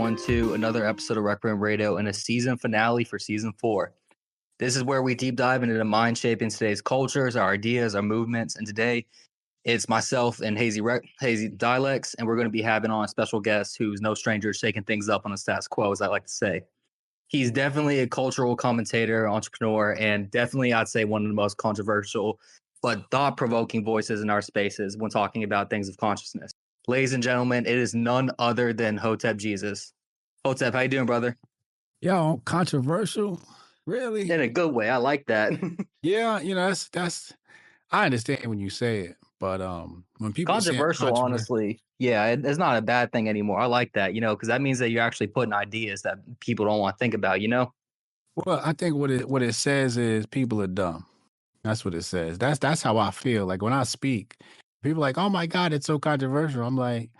everyone to another episode of Requiem Radio and a season finale for season 4. This is where we deep dive into the mind shaping today's cultures, our ideas, our movements, and today it's myself and Hazy Dialects, and we're going to be having on a special guest who's no stranger to shaking things up on the status quo, as I like to say. He's definitely a cultural commentator, entrepreneur, and definitely, I'd say, one of the most controversial but thought-provoking voices in our spaces when talking about things of consciousness. Ladies and gentlemen, it is none other than Hotep Jesus. Hotep, how you doing, brother? Yo, controversial? Really? In a good way. I like that. Yeah, that's I understand when you say it, but when people say Controversial, honestly, yeah, it's not a bad thing anymore. I like that, because that means that you're actually putting ideas that people don't want to think about, Well, I think what it says is people are dumb. That's what it says. That's how I feel. Like when I speak, people are like, "Oh my God, it's so controversial." I'm like,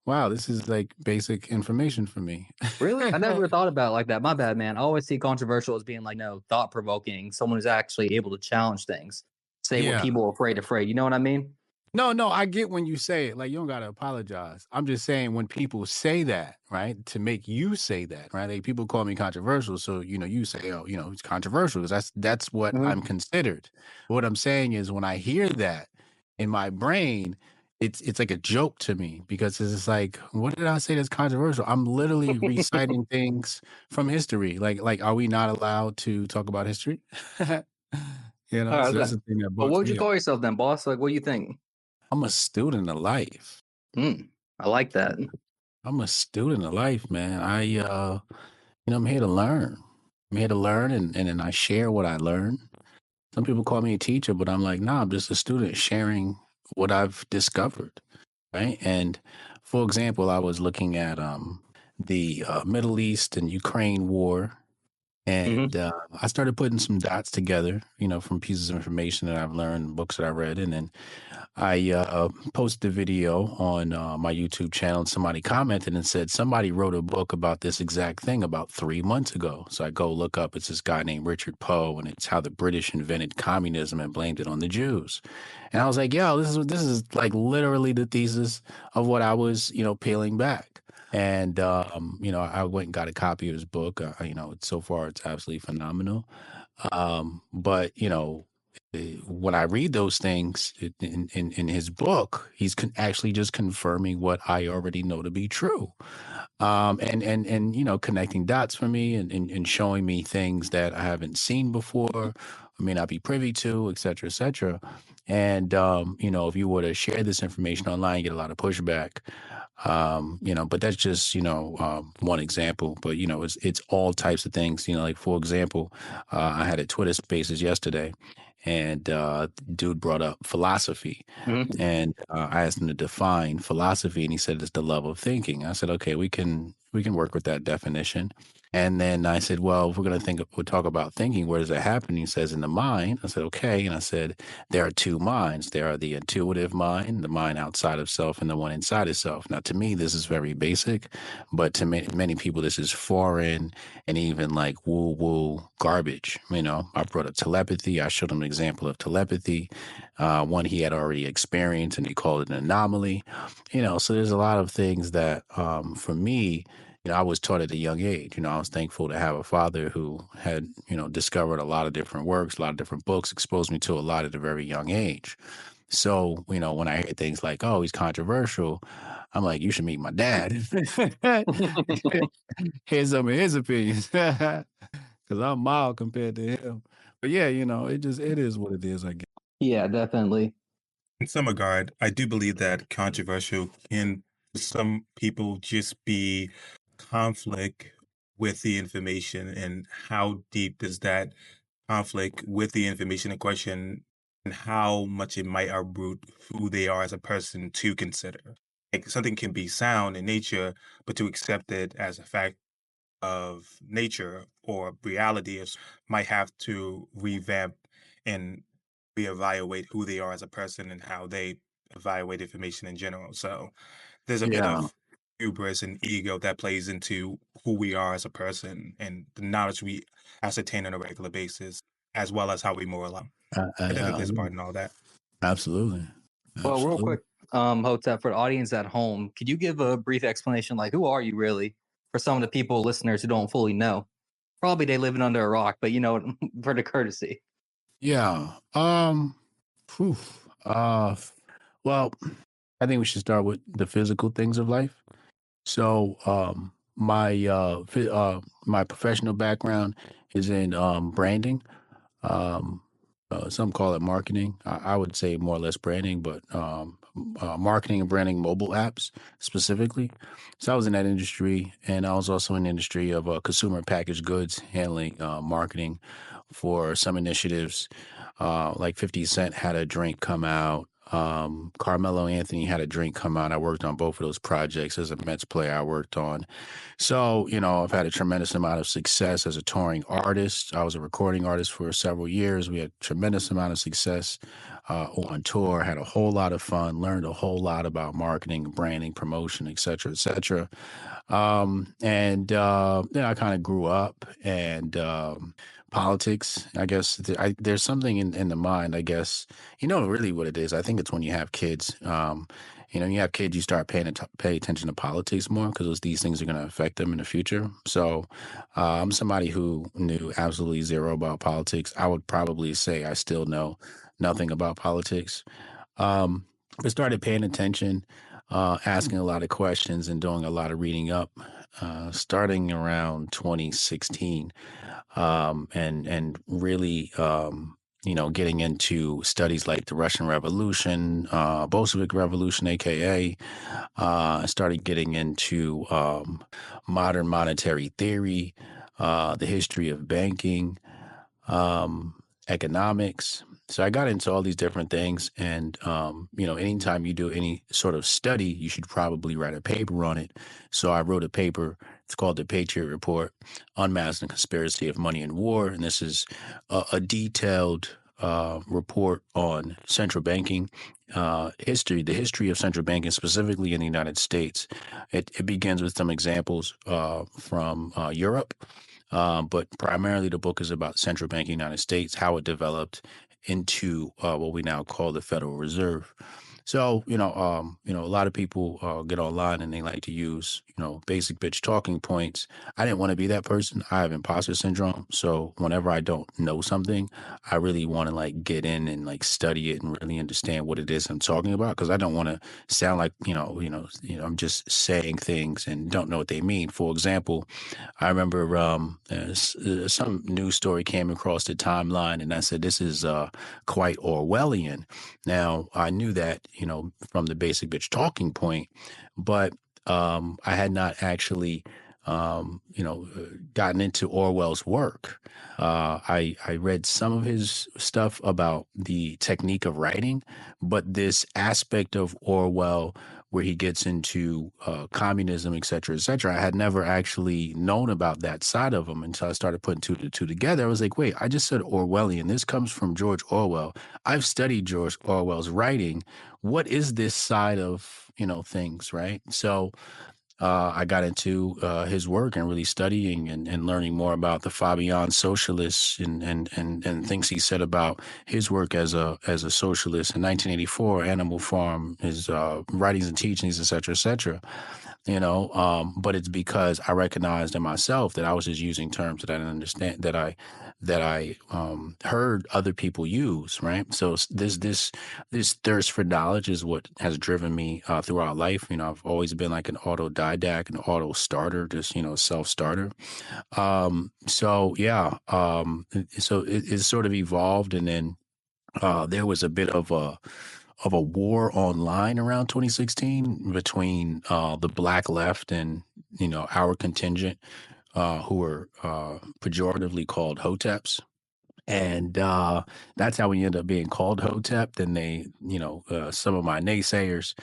"Wow, this is like basic information for me." Really? I never thought about it like that. My bad, man. I always see controversial as being like, thought-provoking, someone who's actually able to challenge things, say what people are afraid. You know what I mean? No, I get when you say it. Like, you don't got to apologize. I'm just saying when people say that, right, to make you say that, right? Like, people call me controversial. So, you say, oh, it's controversial. That's what I'm considered. What I'm saying is when I hear that in my brain, it's like a joke to me because it's like, what did I say that's controversial? I'm literally reciting things from history. Like, are we not allowed to talk about history? So that's the thing that But what would you call yourself then, boss? Like, what do you think? I'm a student of life. I like that. I'm a student of life, man. I'm here to learn. I'm here to learn, and then I share what I learn. Some people call me a teacher, but I'm like, nah, I'm just a student sharing what I've discovered, right? And for example, I was looking at the Middle East and Ukraine war, and I started putting some dots together, from pieces of information that I've learned, books that I read, and then I posted a video on my YouTube channel, and somebody commented and said somebody wrote a book about this exact thing about 3 months ago. So I go look up. It's this guy named Richard Poe, and it's how the British invented communism and blamed it on the Jews. And I was like, yo, this is like literally the thesis of what I was, peeling back. And I went and got a copy of his book. So far it's absolutely phenomenal. But when I read those things in his book, he's actually just confirming what I already know to be true, and connecting dots for me and showing me things that I haven't seen before, or may not be privy to, et cetera, et cetera. And if you were to share this information online, you get a lot of pushback. But that's just one example. But it's all types of things. Like for example, I had a Twitter Spaces yesterday. And dude brought up philosophy, and I asked him to define philosophy, and he said it's the love of thinking. I said, okay, we can work with that definition. And then I said, well, if we'll talk about thinking, where does it happen? He says, in the mind. I said, okay. And I said, there are two minds. There are the intuitive mind, the mind outside of self, and the one inside of self. Now, to me, this is very basic, but to many people, this is foreign and even like woo-woo garbage. I brought up telepathy. I showed him an example of telepathy, one he had already experienced, and he called it an anomaly. So there's a lot of things that, for me, I was taught at a young age. I was thankful to have a father who had, discovered a lot of different works, a lot of different books, exposed me to a lot at a very young age. So, when I hear things like, oh, he's controversial, I'm like, you should meet my dad. Here's some of his opinions. Because I'm mild compared to him. But yeah, it is what it is, I guess. Yeah, definitely. In some regard, I do believe that controversial can, for some people, just be conflict with the information, and how deep is that conflict with the information in question, and how much it might uproot who they are as a person to consider. Like something can be sound in nature, but to accept it as a fact of nature or reality might have to revamp and reevaluate who they are as a person and how they evaluate information in general. So there's a bit of hubris and ego that plays into who we are as a person and the knowledge we ascertain on a regular basis, as well as how we moralize. I think there's part in all that. Absolutely. Well, real quick, Hotep, for the audience at home, could you give a brief explanation, like, who are you really? for some of the people, listeners who don't fully know. Probably they living under a rock, but for the courtesy. Yeah. Phew. Well, I think we should start with the physical things of life. So, my professional background is in branding. Um, some call it marketing. I would say more or less branding, but marketing and branding mobile apps specifically. So I was in that industry, and I was also in the industry of consumer packaged goods, handling marketing for some initiatives. Like 50 Cent had a drink come out. Carmelo Anthony had a drink come out. I worked on both of those projects as a Mets player. I worked on. So, I've had a tremendous amount of success as a touring artist. I was a recording artist for several years. We had tremendous amount of success on tour, had a whole lot of fun, learned a whole lot about marketing, branding, promotion, et cetera, et cetera. And then I kind of grew up and politics. I guess there's something in the mind, I guess. Really what it is. I think it's when you have kids. You have kids, you start pay attention to politics more because these things are going to affect them in the future. So I'm somebody who knew absolutely zero about politics. I would probably say I still know nothing about politics. But started paying attention, asking a lot of questions and doing a lot of reading up, starting around 2016, and really, getting into studies like the Russian Revolution, Bolshevik Revolution, aka, started getting into modern monetary theory, the history of banking, economics. So I got into all these different things. And, anytime you do any sort of study, you should probably write a paper on it. So I wrote a paper. It's called the Patriot Report, Unmasking the Conspiracy of Money and War. And this is a detailed report on central banking history, the history of central banking, specifically in the United States. It begins with some examples from Europe. But primarily the book is about central banking in the United States, how it developed into what we now call the Federal Reserve. So, a lot of people get online and they like to use, basic bitch talking points. I didn't want to be that person. I have imposter syndrome. So whenever I don't know something, I really want to get in and study it and really understand what it is I'm talking about. Cause I don't want to sound like, I'm just saying things and don't know what they mean. For example, I remember some news story came across the timeline and I said, this is quite Orwellian. Now, I knew that, from the basic bitch talking point, but I had not actually, gotten into Orwell's work. I read some of his stuff about the technique of writing, but this aspect of Orwell where he gets into communism, et cetera, I had never actually known about that side of him until I started putting two to two together. I was like, wait, I just said Orwellian. This comes from George Orwell. I've studied George Orwell's writing. What is this side of, things, right? So I got into his work and really studying and learning more about the Fabian socialists and things he said about his work as a socialist in 1984, Animal Farm, his writings and teachings, et cetera, et cetera. But it's because I recognized in myself that I was just using terms that I didn't understand, that I heard other people use, right? So this thirst for knowledge is what has driven me throughout life. I've always been like an autodidact, an auto starter, just self starter. So yeah, so it sort of evolved, and then there was a bit of a war online around 2016 between the Black left and our contingent, who were pejoratively called Hoteps. And that's how we ended up being called Hotep. Then they, some of my naysayers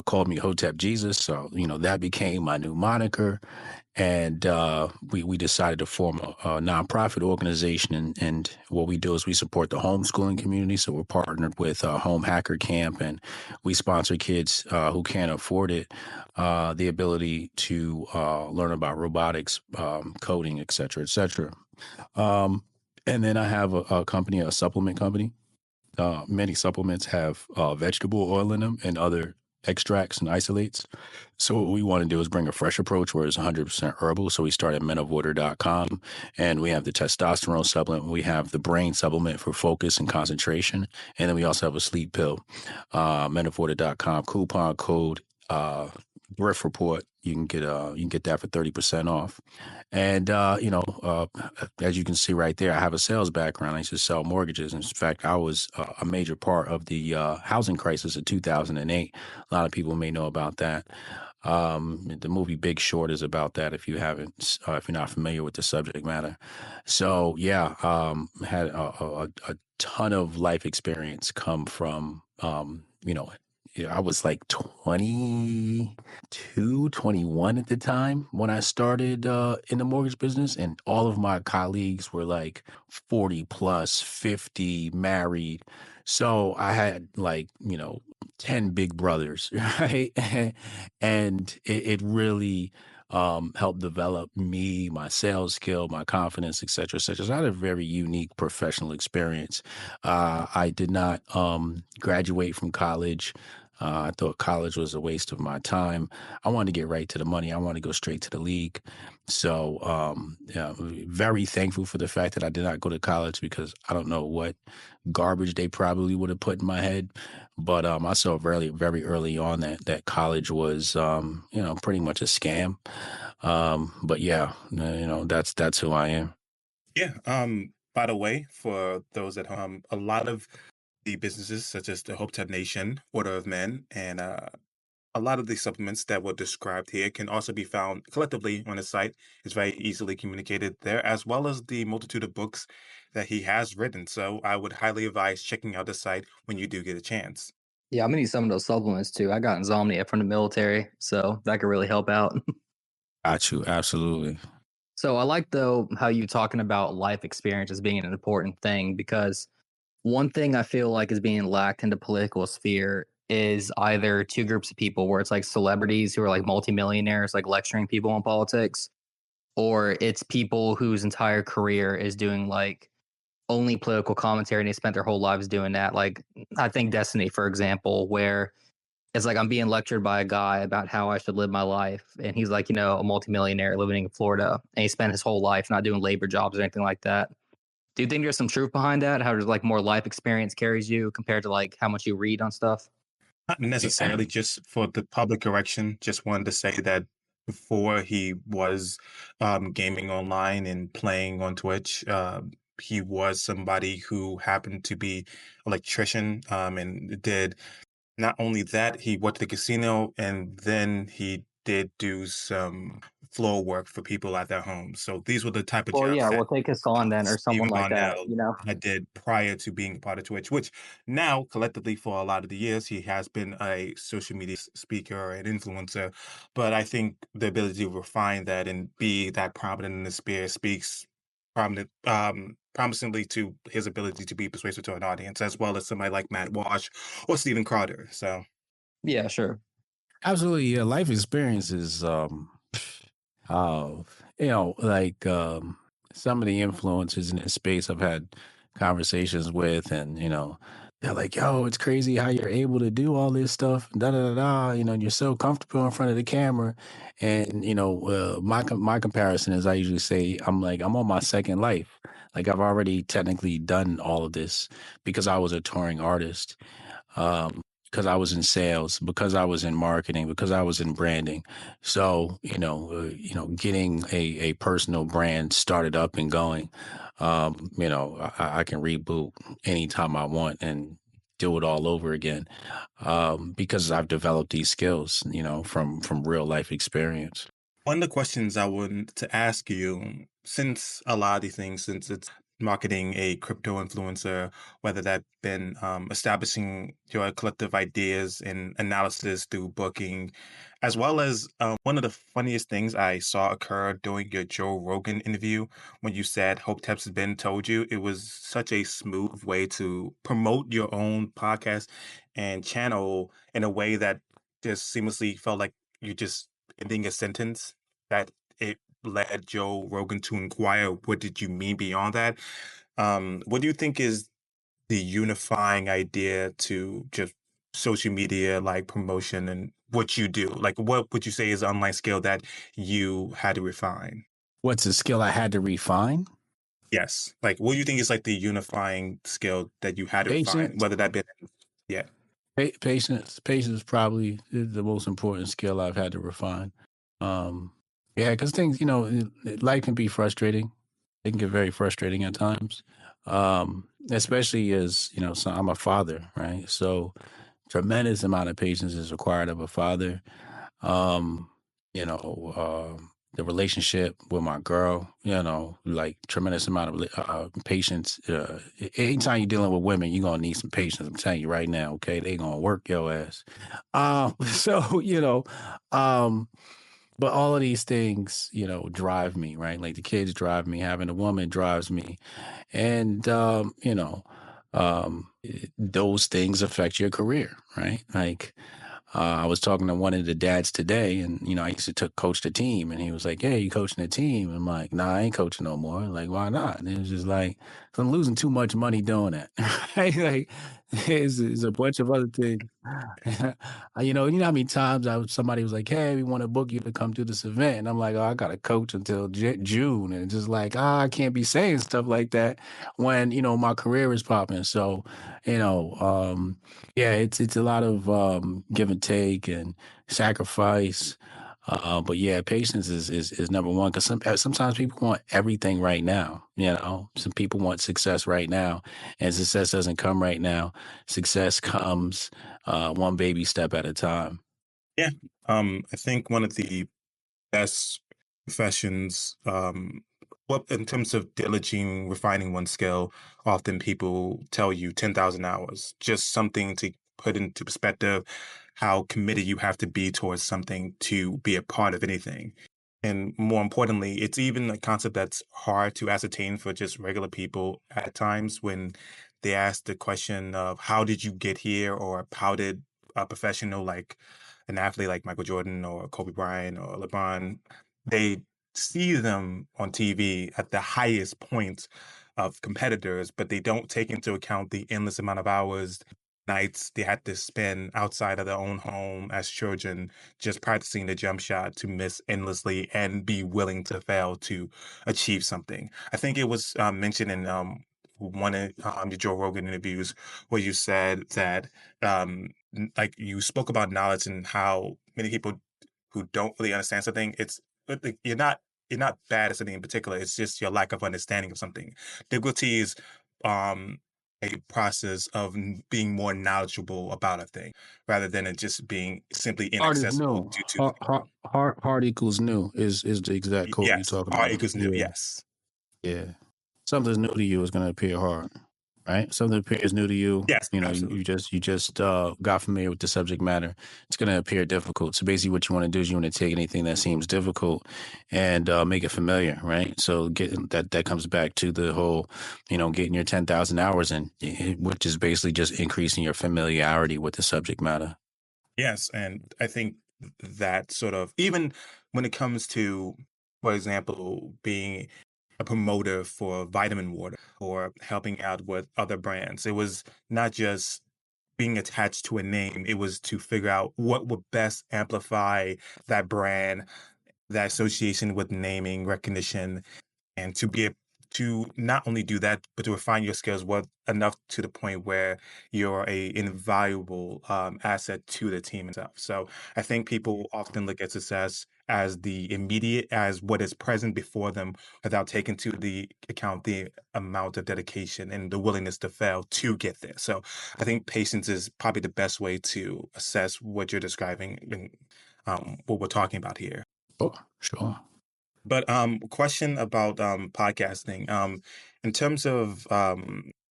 called me Hotep Jesus. So, that became my new moniker. And we decided to form a nonprofit organization. And what we do is we support the homeschooling community. So we're partnered with Home Hacker Camp, and we sponsor kids who can't afford it, the ability to learn about robotics, coding, et cetera, et cetera. And then I have a company, a supplement company. Many supplements have vegetable oil in them and other extracts and isolates. So what we want to do is bring a fresh approach where it's 100% herbal. So we start at menofwater.com, and we have the testosterone supplement. We have the brain supplement for focus and concentration. And then we also have a sleep pill, menofwater.com, coupon code, Griff Report. You can get that for 30% off. And as you can see right there, I have a sales background. I used to sell mortgages. In fact, I was a major part of the housing crisis of 2008. A lot of people may know about that. The movie Big Short is about that. If you haven't, if you're not familiar with the subject matter, so yeah, had a ton of life experience come from I was like 22, 21 at the time when I started in the mortgage business, and all of my colleagues were like 40 plus, 50, married. So I had 10 big brothers, right? And it really helped develop me, my sales skill, my confidence, et cetera, et cetera. So I had a very unique professional experience. I did not graduate from college. I thought college was a waste of my time. I wanted to get right to the money. I wanted to go straight to the league. So, very thankful for the fact that I did not go to college, because I don't know what garbage they probably would have put in my head. But I saw very, very early on that college was, pretty much a scam. But yeah, that's who I am. Yeah. By the way, for those at home, a lot of the businesses such as the Hotep Nation, Order of Men, and a lot of the supplements that were described here can also be found collectively on his site. It's very easily communicated there, as well as the multitude of books that he has written. So I would highly advise checking out the site when you do get a chance. Yeah, I'm gonna need some of those supplements too. I got insomnia from the military, so that could really help out. Got you. Absolutely. So I like, though, how you talking about life experience as being an important thing, because one thing I feel like is being lacked in the political sphere is either two groups of people where it's like celebrities who are like multimillionaires, like lecturing people on politics, or it's people whose entire career is doing like only political commentary and they spent their whole lives doing that. Like, I think Destiny, for example, where it's like I'm being lectured by a guy about how I should live my life. And he's like, a multimillionaire living in Florida, and he spent his whole life not doing labor jobs or anything like that. Do you think there's some truth behind that? How does like more life experience carries you compared to like how much you read on stuff? Not necessarily, just for the public correction. Just wanted to say that before he was gaming online and playing on Twitch, he was somebody who happened to be electrician, and did not only that, he went to the casino, and then he did do some floor work for people at their homes. So these were the type of Well, jobs yeah, that we'll take Hassan then, or someone Stephen like that, Larnell you know? did prior to being a part of Twitch, which now collectively for a lot of the years, he has been a social media speaker and influencer. But I think the ability to refine that and be that prominent in the sphere speaks promisingly to his ability to be persuasive to an audience, as well as somebody like Matt Walsh or Stephen Crowder. So Yeah, sure. Absolutely. Yeah. Life experiences, uh, some of the influencers in this space I've had conversations with, and, they're like, yo, it's crazy how you're able to do all this stuff, da da da da. And you're so comfortable in front of the camera. And, my comparison is, I usually say, I'm on my second life. Like, I've already technically done all of this because I was a touring artist. Because I was in sales, because I was in marketing, because I was in branding. So, getting a personal brand started up and going, I can reboot anytime I want and do it all over again, because I've developed these skills, from real life experience. one of the questions I wanted to ask you, since a lot of these things, since it's marketing a crypto influencer, whether that been establishing your collective ideas and analysis through booking, as well as one of the funniest things I saw occur during your Joe Rogan interview when you said Hope Taps has been told you, it was such a smooth way to promote your own podcast and channel in a way that just seamlessly felt like you just ending a sentence that it led Joe Rogan to inquire, what did you mean beyond that? What do you think is the unifying idea to just social media like promotion and what you do? Like, what would you say is an online skill that you had to refine? What's a skill I had to refine? Yes. Like, what do you think is like the unifying skill that you had to refine, Patience. whether that been, yeah. Patience probably is the most important skill I've had to refine. Um, yeah, because things, life can be frustrating. It can get very frustrating at times, especially as so I'm a father, right? So tremendous amount of patience is required of a father. Um, the relationship with my girl, like tremendous amount of patience. Anytime you're dealing with women, you're gonna need some patience. I'm telling you right now, okay? They gonna work your ass. So um, but all of these things, drive me, right? Like the kids drive me, having a woman drives me, and those things affect your career, right? Like I was talking to one of the dads today, and I used to coach the team, and he was like, "Hey, you coaching the team?" I'm like, "Nah, I ain't coaching no more." Like, why not? And it was just like, "'Cause I'm losing too much money doing that. Right? Like, it's a bunch of other things. You know how many times somebody was like, "Hey, we want to book you to come to this event," and I'm like, "Oh, I got to coach until June," and it's just like, I can't be saying stuff like that when my career is popping. So, you know, um, yeah, it's a lot of give and take and sacrifice. But yeah, patience is number one because sometimes people want everything right now. Some people want success right now, and success doesn't come right now. Success comes one baby step at a time. Yeah. I think one of the best professions, what in terms of diligent refining one skill, often people tell you 10,000 hours, just something to put into perspective how committed you have to be towards something to be a part of anything. And more importantly, it's even a concept that's hard to ascertain for just regular people at times when they ask the question of how did you get here, or how did a professional like an athlete like Michael Jordan or Kobe Bryant or LeBron, they see them on TV at the highest point of competitors, but they don't take into account the endless amount of hours, nights they had to spend outside of their own home as children, just practicing the jump shot to miss endlessly and be willing to fail to achieve something. I think it was mentioned in one of the Joe Rogan interviews where you said that like you spoke about knowledge and how many people who don't really understand something, like, you're not bad at something in particular. It's just your lack of understanding of something. Difficulty is um, a process of being more knowledgeable about a thing rather than it just being simply Hard is inaccessible new. due to Hard equals new is the exact quote you're yes, talking hard about. equals new. Yeah. Yes, Yeah. Something's new to you is going to appear hard, right? Something appears new to you. yes, You, absolutely. you just got familiar with the subject matter. It's going to appear difficult. So basically, what you want to do is you want to take anything that seems difficult and make it familiar, right? So that comes back to the whole, getting your 10,000 hours in, which is basically just increasing your familiarity with the subject matter. Yes, and I think that sort of even when it comes to, for example, being a promoter for vitamin water or helping out with other brands, it was not just being attached to a name, it was to figure out what would best amplify that brand, that association with naming recognition, and to be able to not only do that, but to refine your skills what enough to the point where you're a invaluable asset to the team itself. So I think people often look at success as the immediate, as what is present before them, without taking to the account the amount of dedication and the willingness to fail to get there. So I think patience is probably the best way to assess what you're describing and what we're talking about here. Oh, sure. But question about podcasting. In terms of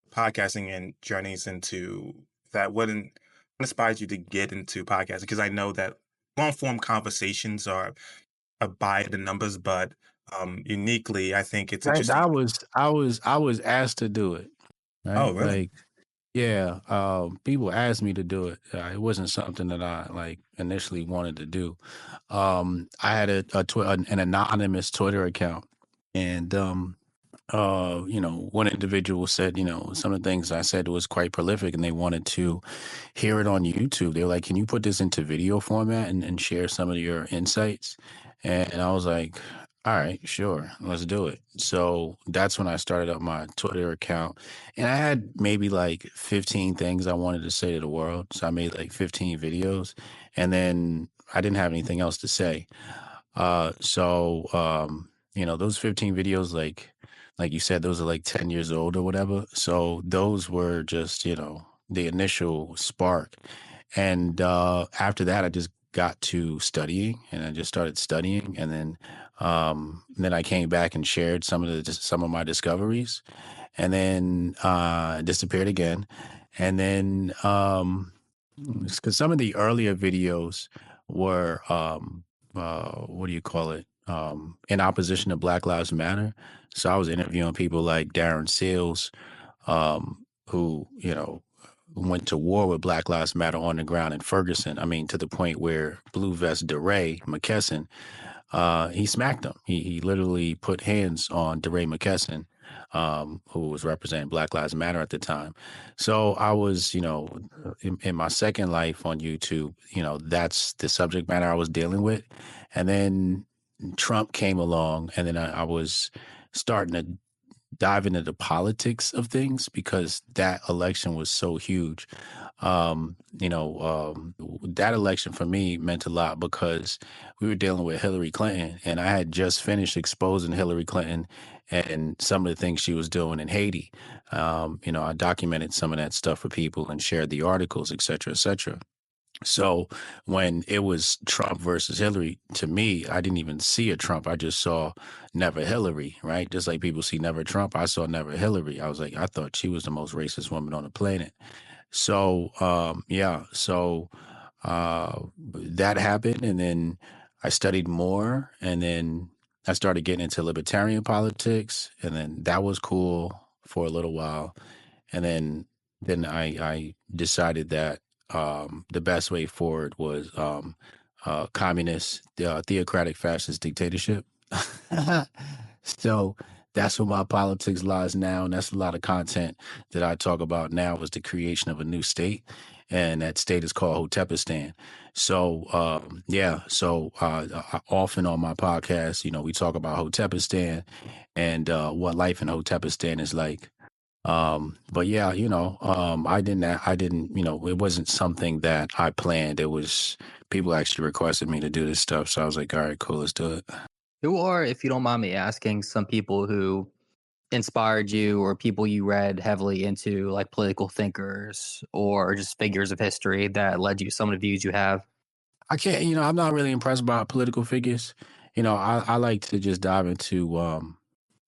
podcasting and journeys into that, what inspired you to get into podcasting? Because I know that long form conversations are by the numbers, but uniquely, I think it's Right. interesting. I was asked to do it. Oh, Right. really? Like, yeah, people asked me to do it. It wasn't something that I like initially wanted to do. I had an anonymous Twitter account, and one individual said, some of the things I said was quite prolific and they wanted to hear it on YouTube. They were like, can you put this into video format and share some of your insights? And I was like, all right, sure, let's do it. So that's when I started up my Twitter account. And I had maybe like 15 things I wanted to say to the world. So I made like 15 videos. And then I didn't have anything else to say. Those 15 videos, like you said, those are like 10 years old or whatever. So those were just, the initial spark. And after that, I just got to studying and I just started studying. And then I came back and shared some of my discoveries and then disappeared again. And then, because some of the earlier videos were, what do you call it? In opposition to Black Lives Matter. So I was interviewing people like Darren Seals, who, went to war with Black Lives Matter on the ground in Ferguson. I mean, to the point where Blue Vest DeRay McKesson, he smacked him. He literally put hands on DeRay McKesson, who was representing Black Lives Matter at the time. So I was, in my second life on YouTube, that's the subject matter I was dealing with. And then Trump came along, and then I was starting to dive into the politics of things because that election was so huge. That election for me meant a lot because we were dealing with Hillary Clinton, and I had just finished exposing Hillary Clinton and some of the things she was doing in Haiti. I documented some of that stuff for people and shared the articles, et cetera, et cetera. So when it was Trump versus Hillary, to me, I didn't even see a Trump. I just saw never Hillary, right? Just like people see never Trump, I saw never Hillary. I was like, I thought she was the most racist woman on the planet. So, that happened. And then I studied more. And then I started getting into libertarian politics. And then that was cool for a little while. And then I decided that the best way forward was communist, theocratic fascist dictatorship. So that's where my politics lies now. And that's a lot of content that I talk about now is the creation of a new state. And that state is called Hotepistan. So, often on my podcast, we talk about Hotepistan and what life in Hotepistan is like. But yeah, I didn't, it wasn't something that I planned. It was people actually requested me to do this stuff. So I was like, all right, cool, let's do it. Who are, if you don't mind me asking, some people who inspired you or people you read heavily into, like political thinkers or just figures of history that led you some of the views you have? I can't, I'm not really impressed by political figures. I like to just dive into,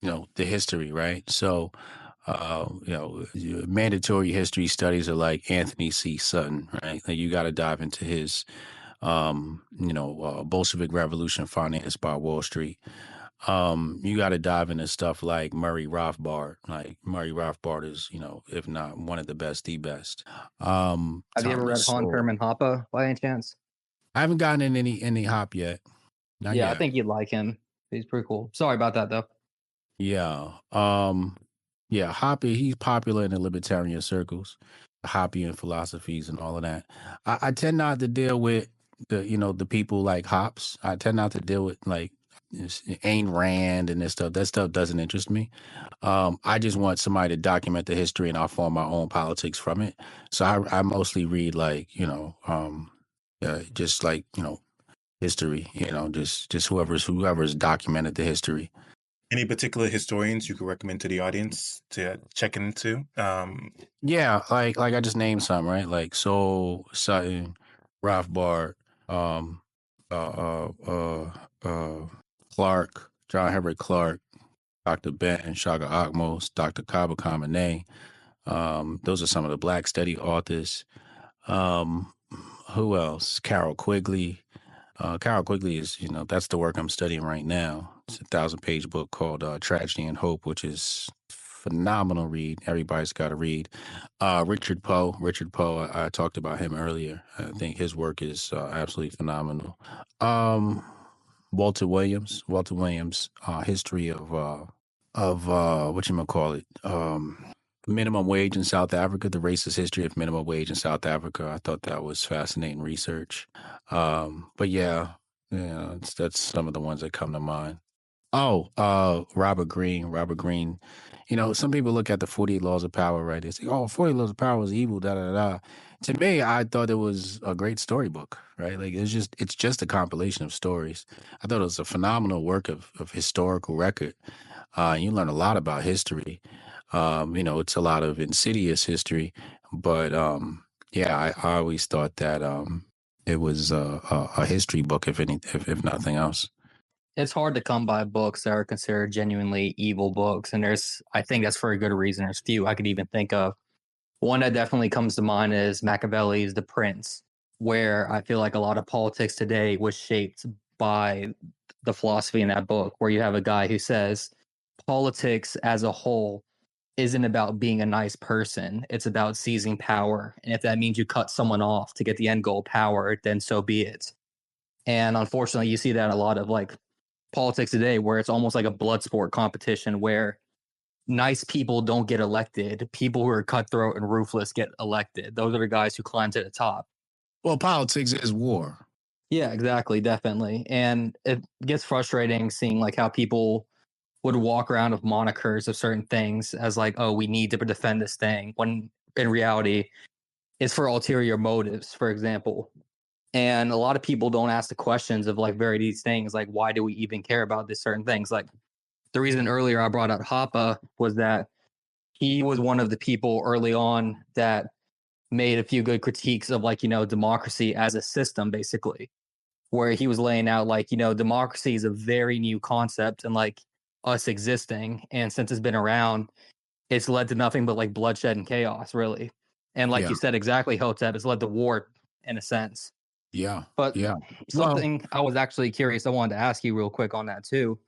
the history, right? So, mandatory history studies are like Anthony C. Sutton, right? Like you got to dive into his, Bolshevik Revolution financed by Wall Street. You got to dive into stuff like Murray Rothbard. Like Murray Rothbard is, if not one of the best, the best. Have you ever read Thomas Han Sowell. Herman Hoppe by any chance? I haven't gotten in any hop yet. Not Yeah, yet. I think you'd like him. He's pretty cool. Sorry about that, though. Yeah. Hoppe, he's popular in the libertarian circles, Hoppian philosophies and all of that. I tend not to deal with the people like Hops. I tend not to deal with like Ayn Rand and this stuff. That stuff doesn't interest me. I just want somebody to document the history and I'll form my own politics from it. So I mostly read like, just like, history, just whoever's documented the history. Any particular historians you could recommend to the audience to check into? Yeah, like I just named some, right? Like Soul, Sutton, Rothbard, Clark, John Herbert Clark, Dr. Benton, Shaka Akmos, Dr. Kaba Kamene. Those are some of the Black study authors. Who else? Carol Quigley. Carol Quigley is, that's the work I'm studying right now. It's a 1,000-page book called Tragedy and Hope, which is phenomenal read. Everybody's got to read. Richard Poe, I talked about him earlier. I think his work is absolutely phenomenal. Walter Williams, History of whatchamacallit, minimum wage in South Africa, the racist history of minimum wage in South Africa. I thought that was fascinating research. But yeah, that's some of the ones that come to mind. Oh, Robert Greene. Robert Greene. Some people look at the 48 Laws of Power, right? They say, oh, 48 Laws of Power is evil, da da da. To me, I thought it was a great storybook, right? Like it's just a compilation of stories. I thought it was a phenomenal work of historical record. You learn a lot about history. It's a lot of insidious history, but yeah, I always thought that it was a history book, if nothing else. It's hard to come by books that are considered genuinely evil books, and I think that's for a good reason. There's few I could even think of. One that definitely comes to mind is Machiavelli's The Prince, where I feel like a lot of politics today was shaped by the philosophy in that book, where you have a guy who says politics as a whole isn't about being a nice person. It's about seizing power. And if that means you cut someone off to get the end goal power, then so be it. And unfortunately, you see that a lot of like politics today, where it's almost like a blood sport competition where nice people don't get elected. People who are cutthroat and ruthless get elected. Those are the guys who climb to the top. Well, politics is war. Yeah, exactly. Definitely. And it gets frustrating seeing like how people would walk around with monikers of certain things as like, oh, we need to defend this thing, when in reality, it's for ulterior motives, for example. And a lot of people don't ask the questions of like very these things, like why do we even care about these certain things? Like the reason earlier I brought up Hoppe was that he was one of the people early on that made a few good critiques of like, democracy as a system, basically, where he was laying out like, democracy is a very new concept and like us existing. And since it's been around, it's led to nothing but like bloodshed and chaos, really. And like Yeah. you said, exactly, Hotep, it's led to war in a sense. Yeah. But Yeah. something I was actually curious, I wanted to ask you real quick on that too.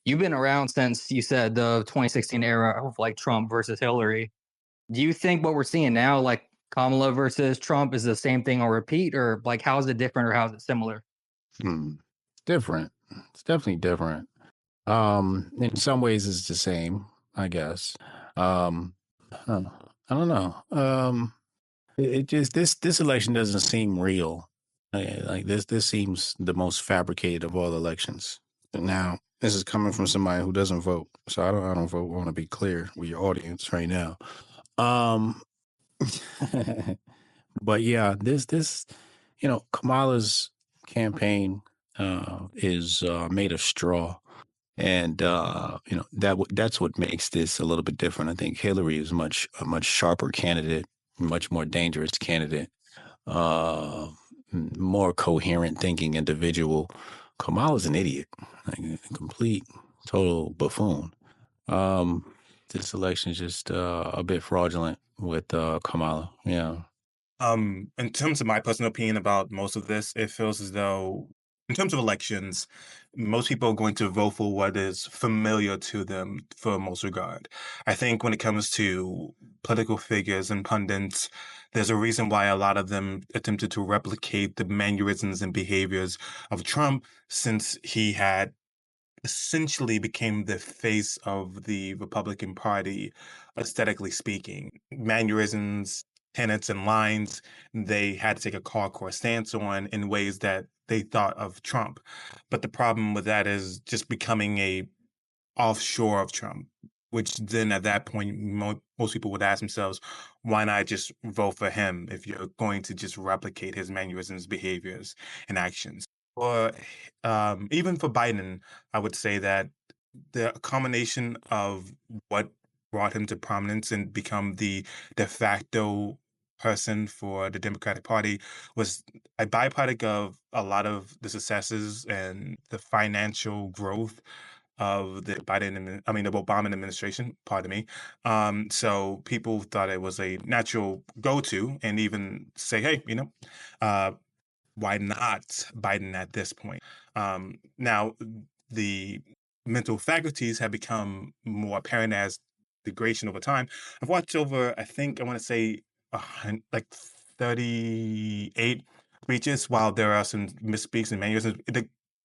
You've been around since you said the 2016 era of like Trump versus Hillary. Do you think what we're seeing now, like Kamala versus Trump, is the same thing on repeat, or like how is it different, or how is it similar? Different. It's definitely different. In some ways, it's the same, I guess. Huh, I don't know. It just this election doesn't seem real. Like this seems the most fabricated of all elections. Now, this is coming from somebody who doesn't vote, so I don't vote. I want to be clear with your audience right now. Um, but yeah, this Kamala's campaign is made of straw. And that's what makes this a little bit different. I think Hillary is a much sharper candidate, much more dangerous candidate, uh, more coherent thinking individual. Kamala's an idiot, like a complete, total buffoon. Um, this election is just a bit fraudulent with Kamala. Yeah. In terms of my personal opinion about most of this, it feels as though, in terms of elections, most people are going to vote for what is familiar to them for most regard. I think when it comes to political figures and pundits, there's a reason why a lot of them attempted to replicate the mannerisms and behaviors of Trump, since he had essentially became the face of the Republican Party, aesthetically speaking. Mannerisms, tenets, and lines they had to take a hardcore stance on in ways that they thought of Trump. But the problem with that is just becoming a offshore of Trump, which then at that point, most people would ask themselves, why not just vote for him if you're going to just replicate his mannerisms, behaviors, and actions? Or even for Biden, I would say that the combination of what brought him to prominence and become the de facto person for the Democratic Party was a byproduct of a lot of the successes and the financial growth of the the Obama administration, pardon me. So people thought it was a natural go-to and even say, hey, uh, why not Biden at this point? Now, the mental faculties have become more apparent as degradation over time. I've watched over, I think, I want to say, like 38 speeches, while there are some misspeaks and mannerisms.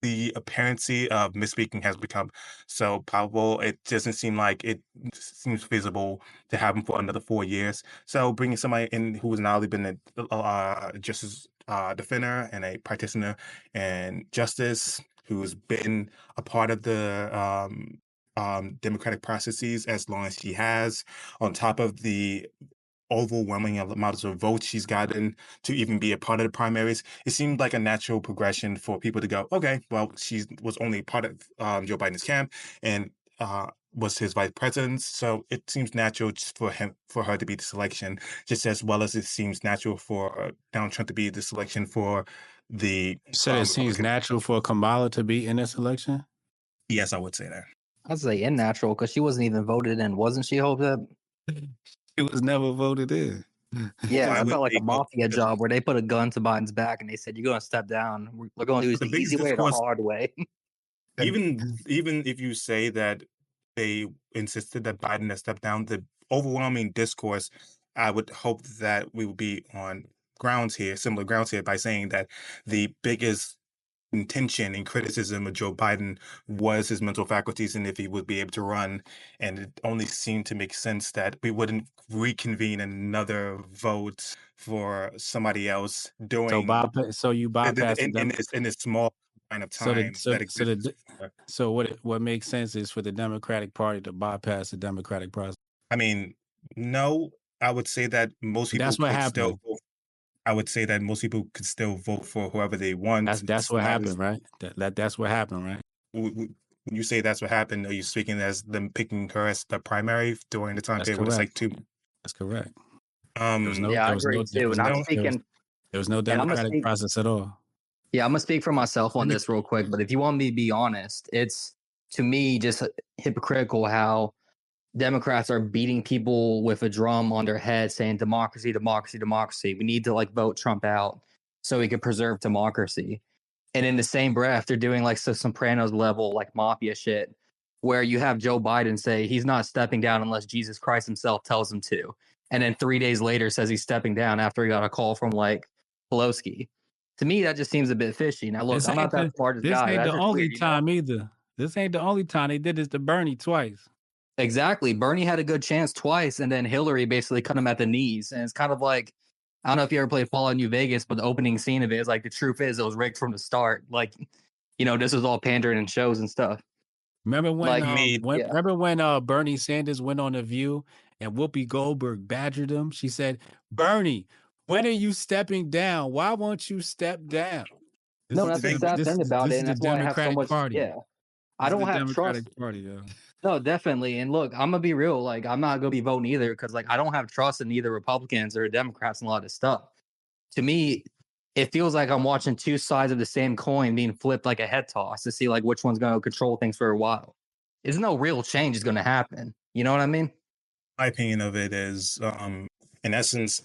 the apparency of misspeaking has become so palpable. It doesn't seem like it seems feasible to have him for another 4 years. So bringing somebody in who has not only been a justice defender and a practitioner and justice, who's been a part of the democratic processes as long as she has, on top of the overwhelming amounts of votes she's gotten to even be a part of the primaries, it seemed like a natural progression for people to go, okay, well, she was only part of Joe Biden's camp and was his vice president, so it seems natural just for her to be the selection, just as well as it seems natural for Donald Trump to be the selection for the You said it seems Republican. natural for Kamala to be in this election? Yes, I would say that. I'd say unnatural because she wasn't even voted in, wasn't she, Hotep? It was never voted in. Yeah, Why I would felt like they a vote? mafia job where they put a gun to Biden's back and they said, "You're going to step down. We're going to do The this the biggest easy way or the discourse, hard way." even if you say that they insisted that Biden has stepped down, the overwhelming discourse, I would hope that we would be on grounds here, similar grounds here, by saying that the biggest intention and criticism of Joe Biden was his mental faculties and if he would be able to run. And it only seemed to make sense that we wouldn't reconvene another vote for somebody else doing So you bypass them. in this small amount of time that exists. So what makes sense is for the Democratic Party to bypass the democratic process. I mean, no, I would say that most people That's what could still happened. vote. I would say that most people could still vote for whoever they want. That's what happened, right? That's what happened, right? When you say that's what happened, are you speaking as them picking her as the primary during the time That's period when it's like correct. two? That's correct. Yeah, I agree too. And I'm speaking, there was no and I'm gonna democratic speak. process at all. Yeah, I'm gonna speak for myself on this real quick. But if you want me to be honest, it's to me just hypocritical how Democrats are beating people with a drum on their head saying democracy, democracy, democracy. We need to like vote Trump out so we can preserve democracy. And in the same breath, they're doing like Sopranos level like mafia shit where you have Joe Biden say he's not stepping down unless Jesus Christ himself tells him to. And then 3 days later says he's stepping down after he got a call from like Pelosi. To me, that just seems a bit fishy. Now, look, I'm not that smartest guy. This ain't That's the just only weird, time either. This ain't the only time they did this to Bernie twice. Exactly. Bernie had a good chance twice, and then Hillary basically cut him at the knees. And it's kind of like, I don't know if you ever played Fallout New Vegas, but the opening scene of it is like the truth is it was rigged from the start. Like, this was all pandering and shows and stuff. Remember when Yeah. Bernie Sanders went on The View and Whoopi Goldberg badgered him? She said, "Bernie, when are you stepping down? Why won't you step down?" No, that's the sad thing about it, and that's why I have so much. Party. Yeah, I don't have trust. Democratic Party, yeah. No, definitely. And look, I'm gonna be real. Like, I'm not gonna be voting either because, like, I don't have trust in either Republicans or Democrats and a lot of this stuff. To me, it feels like I'm watching two sides of the same coin being flipped like a head toss to see like which one's gonna control things for a while. There's no real change is gonna happen. You know what I mean? My opinion of it is, in essence,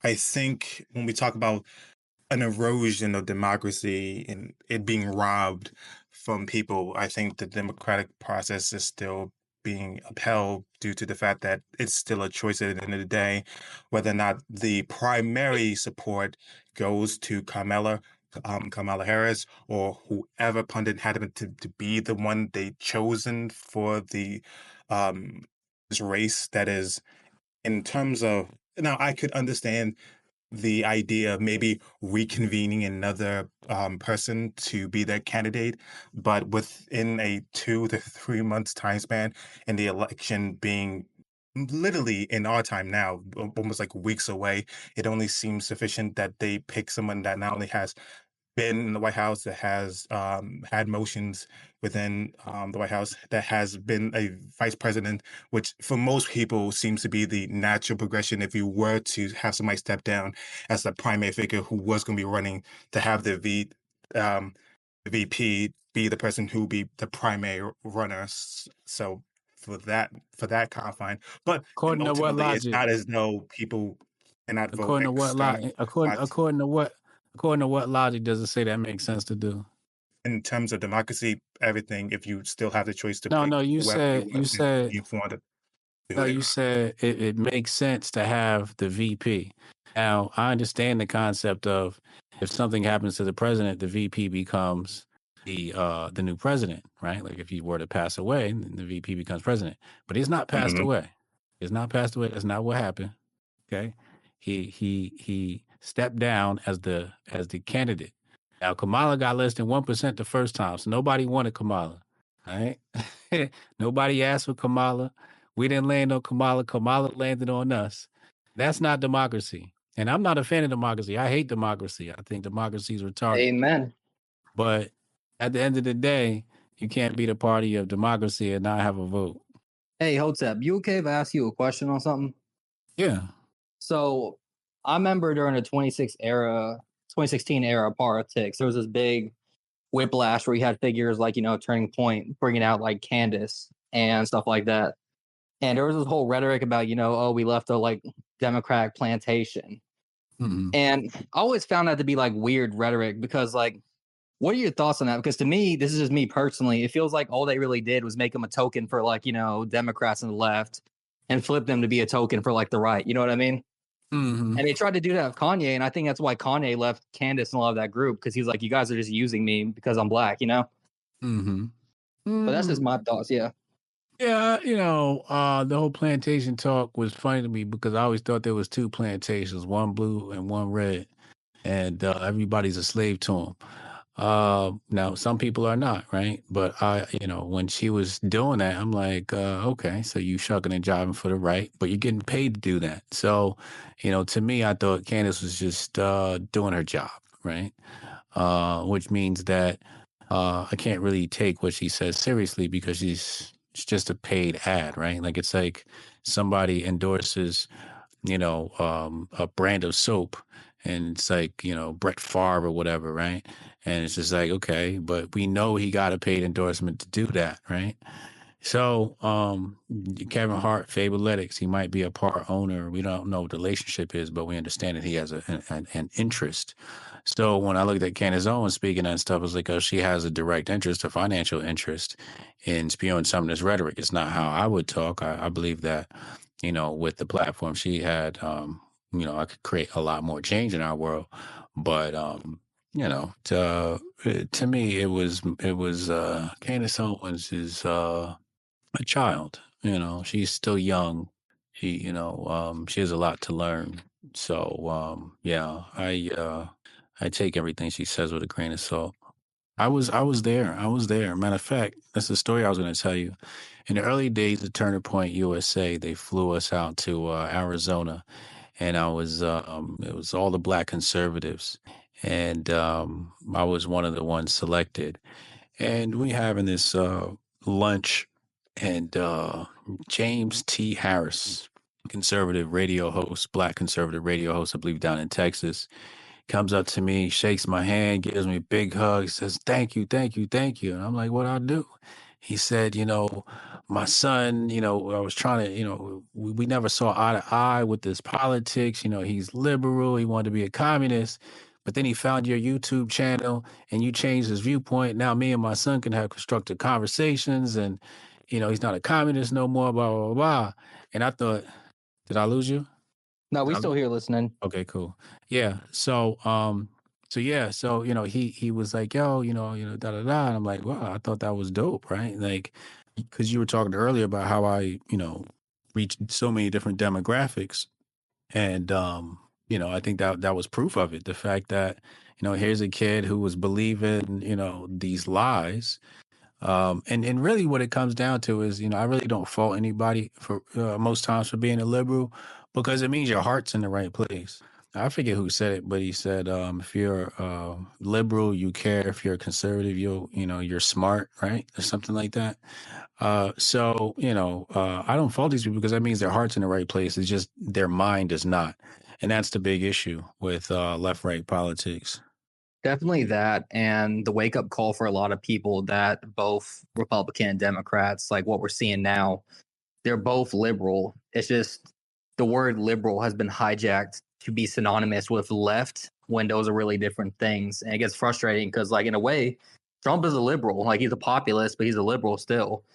I think when we talk about an erosion of democracy and it being robbed from people, I think the democratic process is still being upheld due to the fact that it's still a choice at the end of the day, whether or not the primary support goes to Kamala Harris, or whoever pundit had him to be the one they chosen for the this race. That is, in terms of, now I could understand the idea of maybe reconvening another person to be their candidate, but within a 2 to 3 months time span and the election being literally in our time now, almost like weeks away, it only seems sufficient that they pick someone that not only has been in the White House, that has had motions within the White House, that has been a vice president, which for most people seems to be the natural progression if you were to have somebody step down as the primary figure who was going to be running to have the VP be the person who be the primary runner. So for that confine, but According to what ultimately, it's logic? not as though people cannot vote According to what logic? According to what logic does it say that makes sense to do? In terms of democracy, everything, if you still have the choice to No, pick you whoever said you want to do no, it. you said it makes sense to have the VP. Now, I understand the concept of if something happens to the president, the VP becomes the new president, right? Like if he were to pass away, the VP becomes president. But he's not passed Mhm. away. He's not passed away. That's not what happened. Okay. He stepped down as the candidate. Now Kamala got less than 1% the first time, so nobody wanted Kamala. All right. Nobody asked for Kamala. We didn't land on Kamala. Kamala landed on us. That's not democracy. And I'm not a fan of democracy. I hate democracy. I think democracy is retarded. Amen. But at the end of the day, you can't be the party of democracy and not have a vote. Hey, Hotep, you okay if I ask you a question on something? Yeah. So I remember during the 2016 era of politics, there was this big whiplash where you had figures like, Turning Point bringing out like Candace and stuff like that. And there was this whole rhetoric about, oh, we left a like Democratic plantation. Mm-hmm. And I always found that to be like weird rhetoric because like, what are your thoughts on that? Because to me, this is just me personally. It feels like all they really did was make them a token for like, Democrats on the left and flip them to be a token for like the right. You know what I mean? Mm-hmm. And they tried to do that with Kanye. And I think that's why Kanye left Candace and a lot of that group because he's like, you guys are just using me because I'm black, Mm-hmm. But that's just my thoughts. Yeah. Yeah, the whole plantation talk was funny to me because I always thought there was two plantations, one blue and one red, and everybody's a slave to them. Now some people are not, right? But when she was doing that, I'm like, okay, so you shucking and jiving for the right, but you're getting paid to do that. So, to me, I thought Candace was just doing her job, right? Which means that I can't really take what she says seriously because it's just a paid ad, right? Like it's like somebody endorses, a brand of soap and it's like, Brett Favre or whatever, right? And it's just like, okay, but we know he got a paid endorsement to do that, right? So, Kevin Hart, Fabletics, he might be a part owner. We don't know what the relationship is, but we understand that he has an interest. So when I looked at Candace Owens speaking and stuff, I was like, oh, she has a direct interest, a financial interest in spewing some of this rhetoric. It's not how I would talk. I believe that, with the platform she had, I could create a lot more change in our world. But, to me, it was Candace Owens is a child. She's still young. She has a lot to learn. So, yeah, I take everything she says with a grain of salt. I was there. I was there. Matter of fact, that's the story I was going to tell you. In the early days of Turning Point USA, they flew us out to Arizona, and it was all the black conservatives, and I was one of the ones selected. And we having this lunch, and James T. Harris, conservative radio host, black conservative radio host, I believe down in Texas, comes up to me, shakes my hand, gives me a big hug, says, "Thank you, thank you, thank you." And I'm like, "What I do?" He said, my son, I was trying to, we never saw eye to eye with this politics. He's liberal. He wanted to be a communist. But then he found your YouTube channel and you changed his viewpoint. Now me and my son can have constructive conversations and, he's not a communist no more, blah, blah, blah, blah. And I thought, did I lose you? No, we still here listening. Okay, cool. Yeah. So, he was like, yo, da da da. And I'm like, wow, I thought that was dope, right? Like, because you were talking earlier about how I, reached so many different demographics. And, I think that was proof of it. The fact that, here's a kid who was believing, these lies. And really what it comes down to is, I really don't fault anybody for most times for being a liberal because it means your heart's in the right place. I forget who said it, but he said, if you're liberal, you care. If you're a conservative, you're smart, right? Or something like that. I don't fault these people because that means their heart's in the right place. It's just their mind is not. And that's the big issue with left-right politics. Definitely that. And the wake up call for a lot of people that both Republican and Democrats, like what we're seeing now, they're both liberal. It's just the word liberal has been hijacked to be synonymous with left when those are really different things. And it gets frustrating because, like, in a way, Trump is a liberal. Like, he's a populist, but he's a liberal still.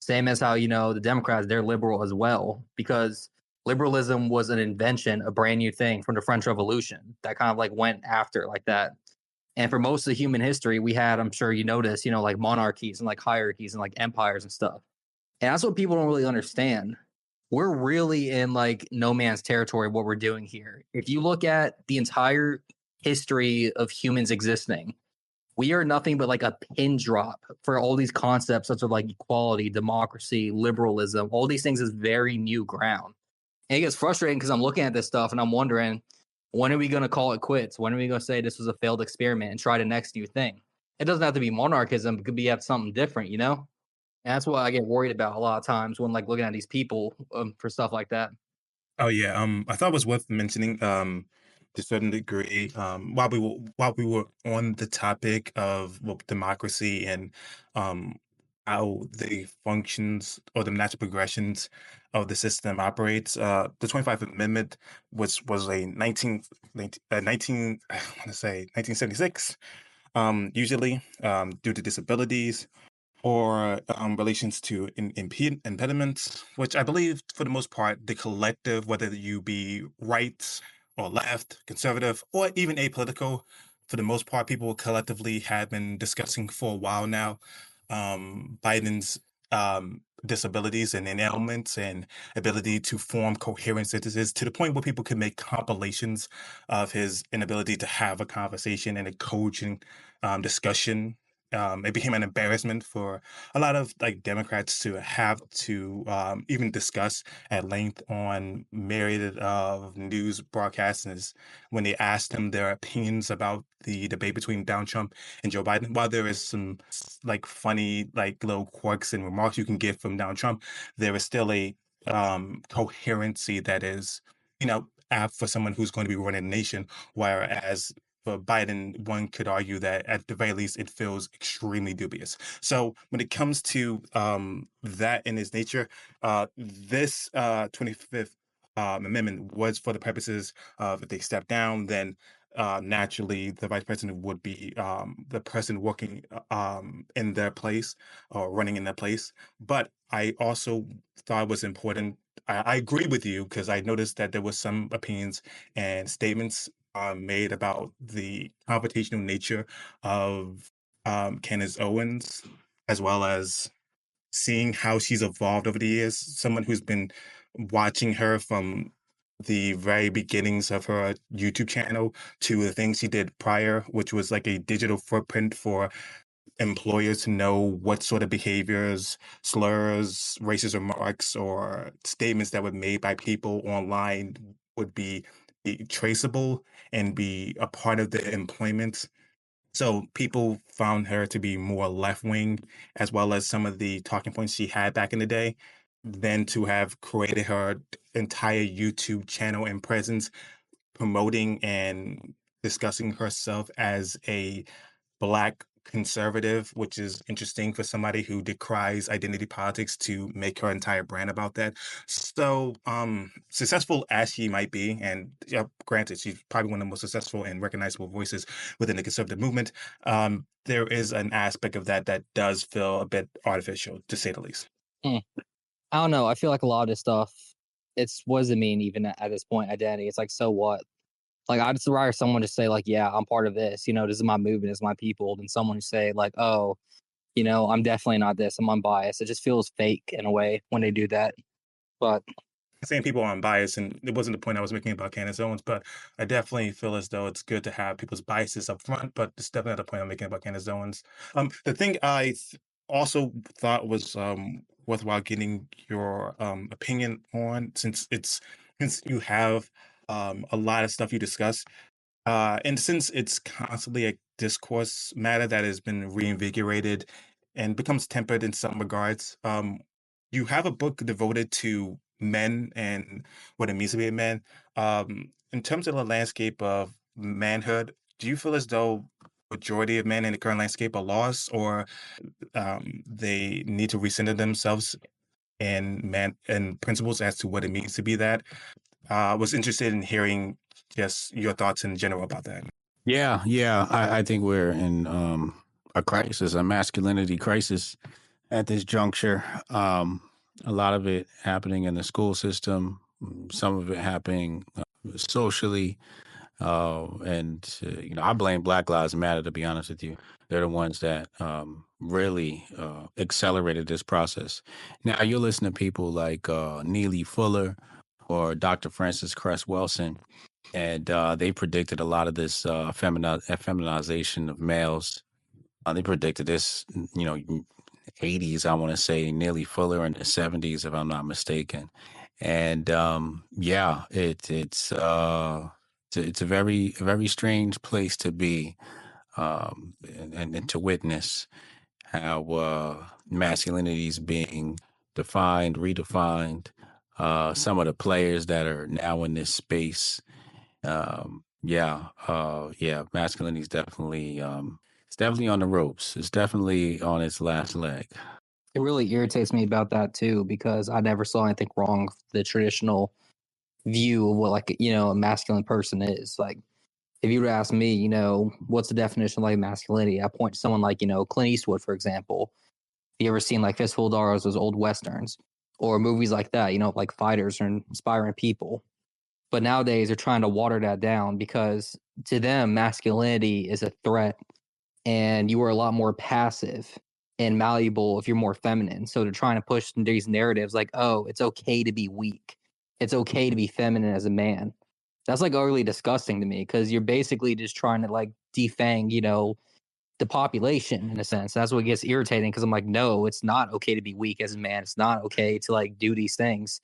Same as how, the Democrats, they're liberal as well, because liberalism was an invention, a brand new thing from the French Revolution that kind of like went after like that. And for most of human history, we had, I'm sure you noticed, like monarchies and like hierarchies and like empires and stuff. And that's what people don't really understand. We're really in like no man's territory what we're doing here. If you look at the entire history of humans existing, we are nothing but like a pin drop for all these concepts such as like equality, democracy, liberalism. All these things is very new ground. And it gets frustrating because I'm looking at this stuff and I'm wondering, when are we going to call it quits? When are we going to say this was a failed experiment and try the next new thing? It doesn't have to be monarchism. It could be have something different, And that's what I get worried about a lot of times when like looking at these people for stuff like that. Oh yeah, I thought it was worth mentioning, to a certain degree, while we were on the topic of democracy and um, how the functions or the natural progressions of the system operates. The 25th Amendment was a 19 I want to say 1976, usually due to disabilities or relations to impediments, which I believe, for the most part, the collective, whether you be right or left, conservative, or even apolitical, for the most part, people collectively have been discussing for a while now. Biden's disabilities and ailments and ability to form coherent sentences to the point where people could make compilations of his inability to have a conversation and a coaching discussion. It became an embarrassment for a lot of like Democrats to have to even discuss at length on myriad of news broadcasters when they asked them their opinions about the debate between Donald Trump and Joe Biden. While there is some like funny like little quirks and remarks you can get from Donald Trump, there is still a coherency that is, apt for someone who's going to be running a nation. Whereas for Biden, one could argue that at the very least, it feels extremely dubious. So when it comes to that in its nature, this 25th amendment was for the purposes of if they step down, then naturally the vice president would be the person working in their place or running in their place. But I also thought it was important. I agree with you because I noticed that there was some opinions and statements made about the computational nature of Candace Owens, as well as seeing how she's evolved over the years. Someone who's been watching her from the very beginnings of her YouTube channel to the things she did prior, which was like a digital footprint for employers to know what sort of behaviors, slurs, racist remarks, or statements that were made by people online would be traceable and be a part of the employment. So people found her to be more left wing, as well as some of the talking points she had back in the day, than to have created her entire YouTube channel and presence promoting and discussing herself as a Black conservative, which is interesting for somebody who decries identity politics to make her entire brand about that. So, successful as she might be, and yeah, granted, she's probably one of the most successful and recognizable voices within the conservative movement. There is an aspect of that that does feel a bit artificial, to say the least. Hmm. I don't know. I feel like a lot of this stuff, what does it mean even at this point, identity? It's like, so what? Like, I'd just rather someone to say, like, yeah, I'm part of this, this is my movement, it's my people, than someone who say, like, oh, I'm definitely not this, I'm unbiased. It just feels fake in a way when they do that. But Saying people are unbiased, and it wasn't the point I was making about Candace Owens, but I definitely feel as though it's good to have people's biases up front, but it's definitely not the point I'm making about Candace Owens. The thing also thought was worthwhile getting your opinion on, since you have a lot of stuff you discuss, and since it's constantly a discourse matter that has been reinvigorated and becomes tempered in some regards, you have a book devoted to men and what it means to be a man. In terms of the landscape of manhood, do you feel as though majority of men in the current landscape are lost, or they need to recenter themselves in man and principles as to what it means to be that? I was interested in hearing just your thoughts in general about that. Yeah. I think we're in a crisis, a masculinity crisis at this juncture. A lot of it happening in the school system, some of it happening socially, I blame Black Lives Matter, to be honest with you. They're the ones that really accelerated this process. Now, you listen to people like Neely Fuller or Dr. Francis Cress Wilson, and they predicted a lot of this feminization of males. They predicted this, 80s, I want to say, Neely Fuller in the 70s, if I'm not mistaken. And it's a very strange place to be, and to witness how masculinity is being defined, redefined. Some of the players that are now in this space, masculinity is definitely it's definitely on the ropes. It's definitely on its last leg. It really irritates me about that too, because I never saw anything wrong with the traditional view of what, like, a masculine person is. Like, if you were to ask me, what's the definition of like masculinity, I point to someone like, Clint Eastwood, for example. Have you ever seen like Fistful of Dollars, those old westerns, or movies like that, like fighters or inspiring people? But nowadays they're trying to water that down because to them, masculinity is a threat and you are a lot more passive and malleable if you're more feminine. So they're trying to push these narratives like, oh, it's okay to be weak. It's okay to be feminine as a man. That's like utterly disgusting to me, because you're basically just trying to like defang, the population in a sense. That's what gets irritating, because I'm like, no, it's not okay to be weak as a man. It's not okay to like do these things.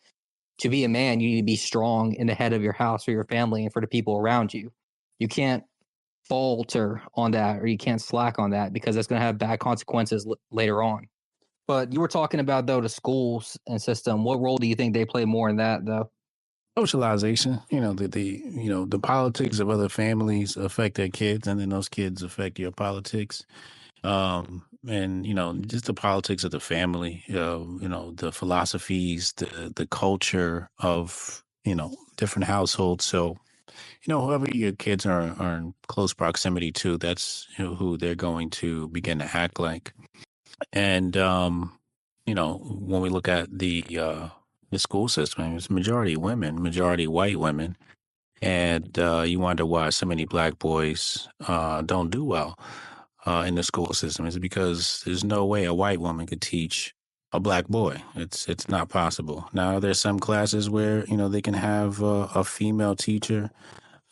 To be a man, you need to be strong in the head of your house for your family and for the people around you. You can't falter on that, or you can't slack on that, because that's going to have bad consequences later on. But you were talking about, though, the schools and system. What role do you think they play more in that, though? Socialization, the politics of other families affect their kids, and then those kids affect your politics. And just the politics of the family, the philosophies, the culture of different households. So whoever your kids are in close proximity to, that's who they're going to begin to act like. And when we look at the school system, it's majority women, majority white women, and you wonder why so many black boys don't do well in the school system. Is because there's no way a white woman could teach a black boy. It's not possible. Now there's some classes where they can have a female teacher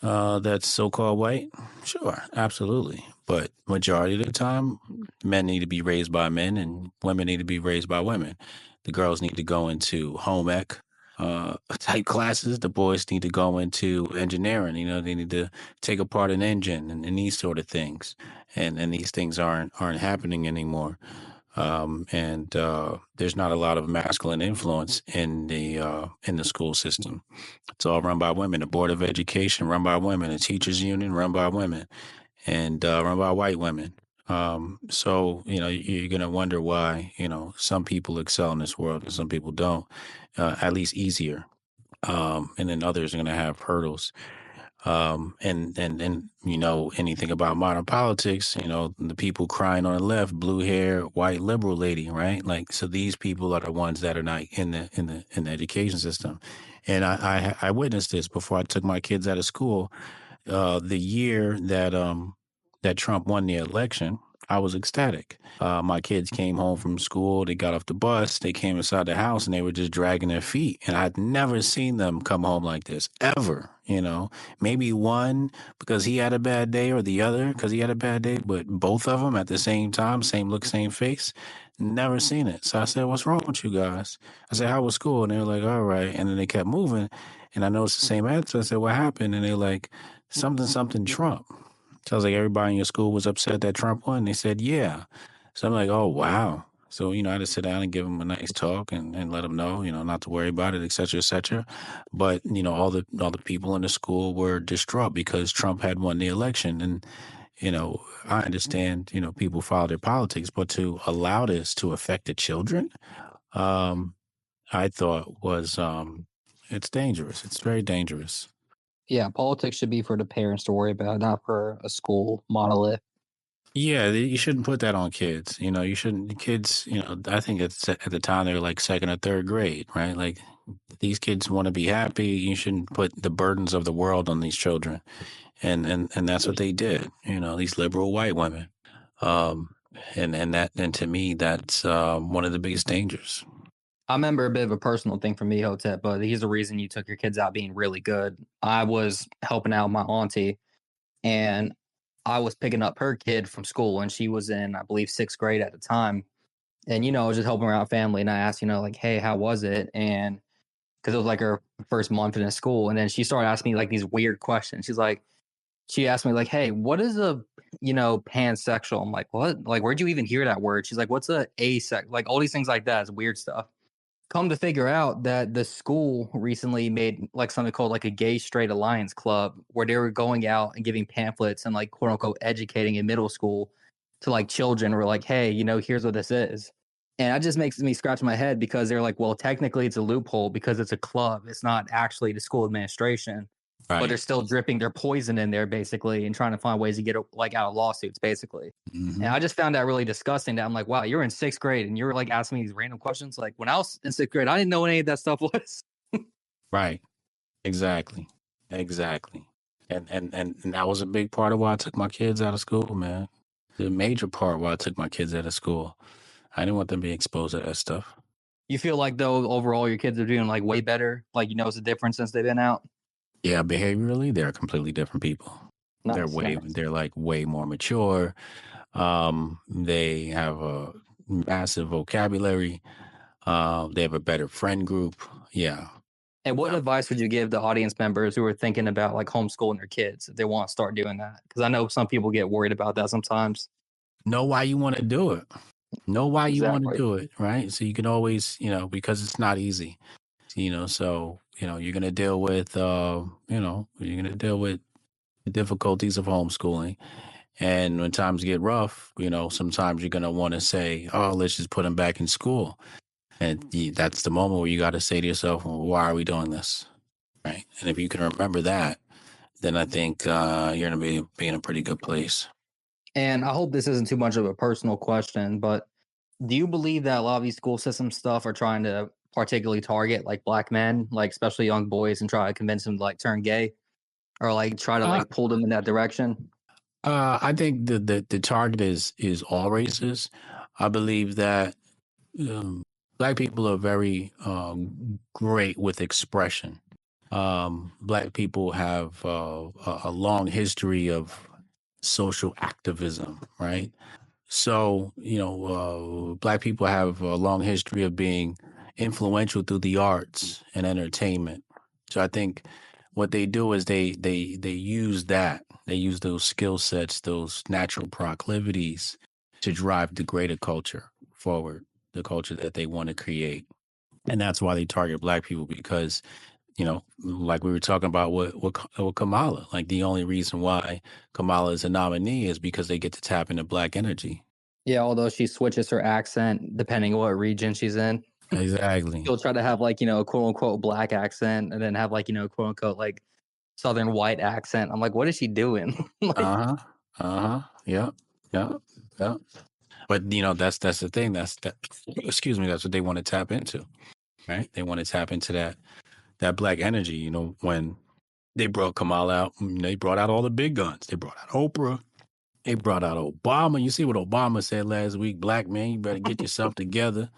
that's so-called white. Sure, absolutely. But majority of the time, men need to be raised by men and women need to be raised by women. The girls need to go into home ec type classes. The boys need to go into engineering. They need to take apart an engine and these sort of things. And these things aren't happening anymore. And there's not a lot of masculine influence in the school system. It's all run by women. The Board of Education run by women. The Teachers Union run by women, and run by white women. So you're gonna wonder why some people excel in this world and some people don't. At least easier, and then others are gonna have hurdles. And anything about modern politics, the people crying on the left, blue hair, white liberal lady, right? Like, so these people are the ones that are not in the education system. And I witnessed this before I took my kids out of school. The year that Trump won the election, I was ecstatic. My kids came home from school. They got off the bus. They came inside the house and they were just dragging their feet. And I'd never seen them come home like this, ever. Maybe one because he had a bad day, or the other because he had a bad day, but both of them at the same time, same look, same face. Never seen it. So I said, "What's wrong with you guys?" I said, "How was school?" And they were like, "All right." And then they kept moving. And I noticed the same answer. I said, "What happened?" And they're like, something Trump. So I was like, "Everybody in your school was upset that Trump won?" They said, "Yeah." So I'm like, "Oh, wow." So, I had to sit down and give them a nice talk and let them know, not to worry about it, et cetera, et cetera. But, all the people in the school were distraught because Trump had won the election. And, I understand, people follow their politics, but to allow this to affect the children, I thought was, it's dangerous. It's very dangerous. Yeah, politics should be for the parents to worry about, not for a school monolith. Yeah, you shouldn't put that on kids. You shouldn't. Kids, I think it's at the time they're like second or third grade, right? Like, these kids want to be happy. You shouldn't put the burdens of the world on these children. and that's what they did. You know, these liberal white women, um, and to me, that's one of the biggest dangers. I remember a bit of a personal thing for me, Hotep, but here's the reason you took your kids out being really good. I was helping out my auntie, and I was picking up her kid from school, and she was in, I believe, 6th grade at the time. And, I was just helping her out family. And I asked, like, hey, how was it? And because it was like her first month in school. And then she started asking me like these weird questions. She asked me like, hey, what is a, pansexual? I'm like, what? Like, where'd you even hear that word? She's like, what's a asex? Like all these things like that is weird stuff. Come to figure out that the school recently made like something called like a gay straight alliance club where they were going out and giving pamphlets and like quote unquote educating in middle school to like children who are like, hey, here's what this is. And that just makes me scratch my head because they're like, well, technically it's a loophole because it's a club. It's not actually the school administration, but Right. they're still dripping their poison in there basically and trying to find ways to get like out of lawsuits basically. Mm-hmm. And I just found that really disgusting that I'm like, wow, you're in 6th grade and you're like asking me these random questions. Like when I was in 6th grade, I didn't know what any of that stuff was. Right. Exactly. And that was a big part of why I took my kids out of school, man. The major part why I took my kids out of school. I didn't want them being exposed to that stuff. You feel like though overall your kids are doing like way better? Like it's a difference since they've been out? Yeah, behaviorally, they're completely different people. Nice. They're like way more mature. They have a massive vocabulary. They have a better friend group. Yeah. And what advice would you give the audience members who are thinking about like homeschooling their kids if they want to start doing that? Because I know some people get worried about that sometimes. Know why you want to do it. Know why you want to Exactly. do it, right? So you can always, because it's not easy, so, you're going to deal with, you're going to deal with the difficulties of homeschooling. And when times get rough, sometimes you're going to want to say, oh, let's just put them back in school. And that's the moment where you got to say to yourself, well, why are we doing this? Right. And if you can remember that, then I think you're going to be in a pretty good place. And I hope this isn't too much of a personal question, but do you believe that a lot of these school system stuff are trying to particularly target like black men, like especially young boys, and try to convince them to like turn gay or like try to like pull them in that direction? I think the target is all races. I believe that black people are very great with expression. Black people have a long history of social activism, right? So, black people have a long history of being influential through the arts and entertainment. So I think what they do is they use that. They use those skill sets, those natural proclivities to drive the greater culture forward, the culture that they want to create. And that's why they target black people because, like we were talking about with Kamala, like the only reason why Kamala is a nominee is because they get to tap into black energy. Yeah, although she switches her accent depending on what region she's in. Exactly. She'll try to have like, a quote unquote black accent and then have like, quote unquote like Southern white accent. I'm like, what is she doing? Yeah. But that's the thing. Excuse me. That's what they want to tap into, right? They want to tap into that black energy. When they brought Kamala out, they brought out all the big guns. They brought out Oprah. They brought out Obama. You see what Obama said last week? Black man, you better get yourself together.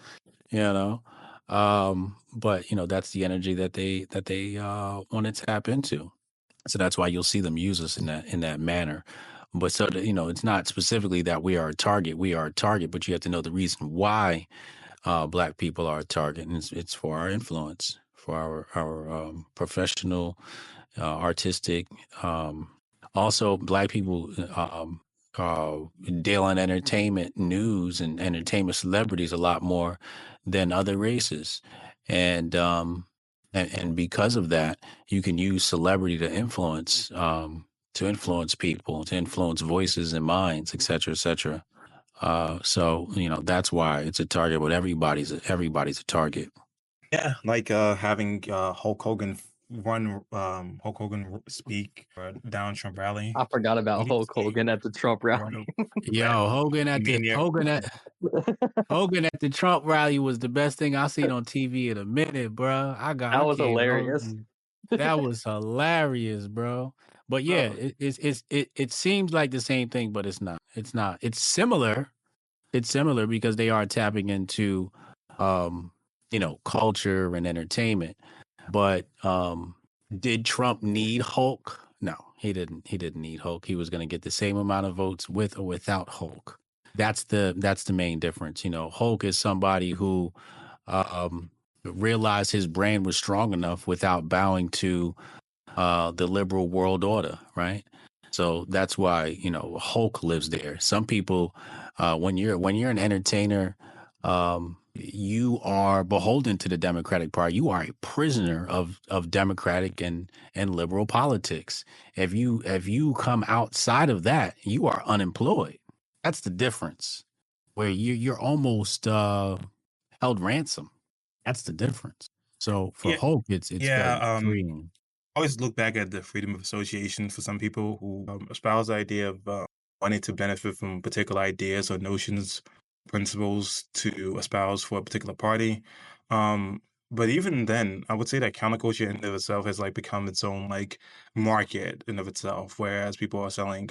But that's the energy that they want to tap into. So that's why you'll see them use us in that manner. But so that, it's not specifically that we are a target. We are a target, but you have to know the reason why black people are a target, and it's for our influence, for our professional, artistic. Also, black people deal in entertainment news and entertainment celebrities a lot more than other races, and because of that, you can use celebrity to influence people, to influence voices and minds, et cetera, et cetera. So that's why it's a target, but everybody's a target. Yeah, like having Hulk Hogan Hulk Hogan speak down Trump rally. I forgot about Hulk Hogan at the Trump rally. Yo, Hogan at the Trump rally was the best thing I seen on TV in a minute, bro. That was hilarious. That was hilarious, bro. But yeah, Bro, it seems like the same thing, but it's not. It's not. It's similar. It's similar because they are tapping into, um, culture and entertainment. But did Trump need Hulk? No, he didn't. He didn't need Hulk. He was going to get the same amount of votes with or without Hulk. That's the main difference. Hulk is somebody who um, realized his brain was strong enough without bowing to the liberal world order, right? So that's why Hulk lives there. Some people, when you're an entertainer, you are beholden to the Democratic Party. You are a prisoner of Democratic and liberal politics. If you come outside of that, you are unemployed. That's the difference. Where you're almost held ransom. That's the difference. So for Yeah, Hulk, it's yeah. very freeing. I always look back at the freedom of association for some people who espouse the idea of wanting to benefit from particular ideas or notions, principles to espouse for a particular party. Um, but even then, I would say that counterculture in and of itself has like become its own like market in of itself, whereas people are selling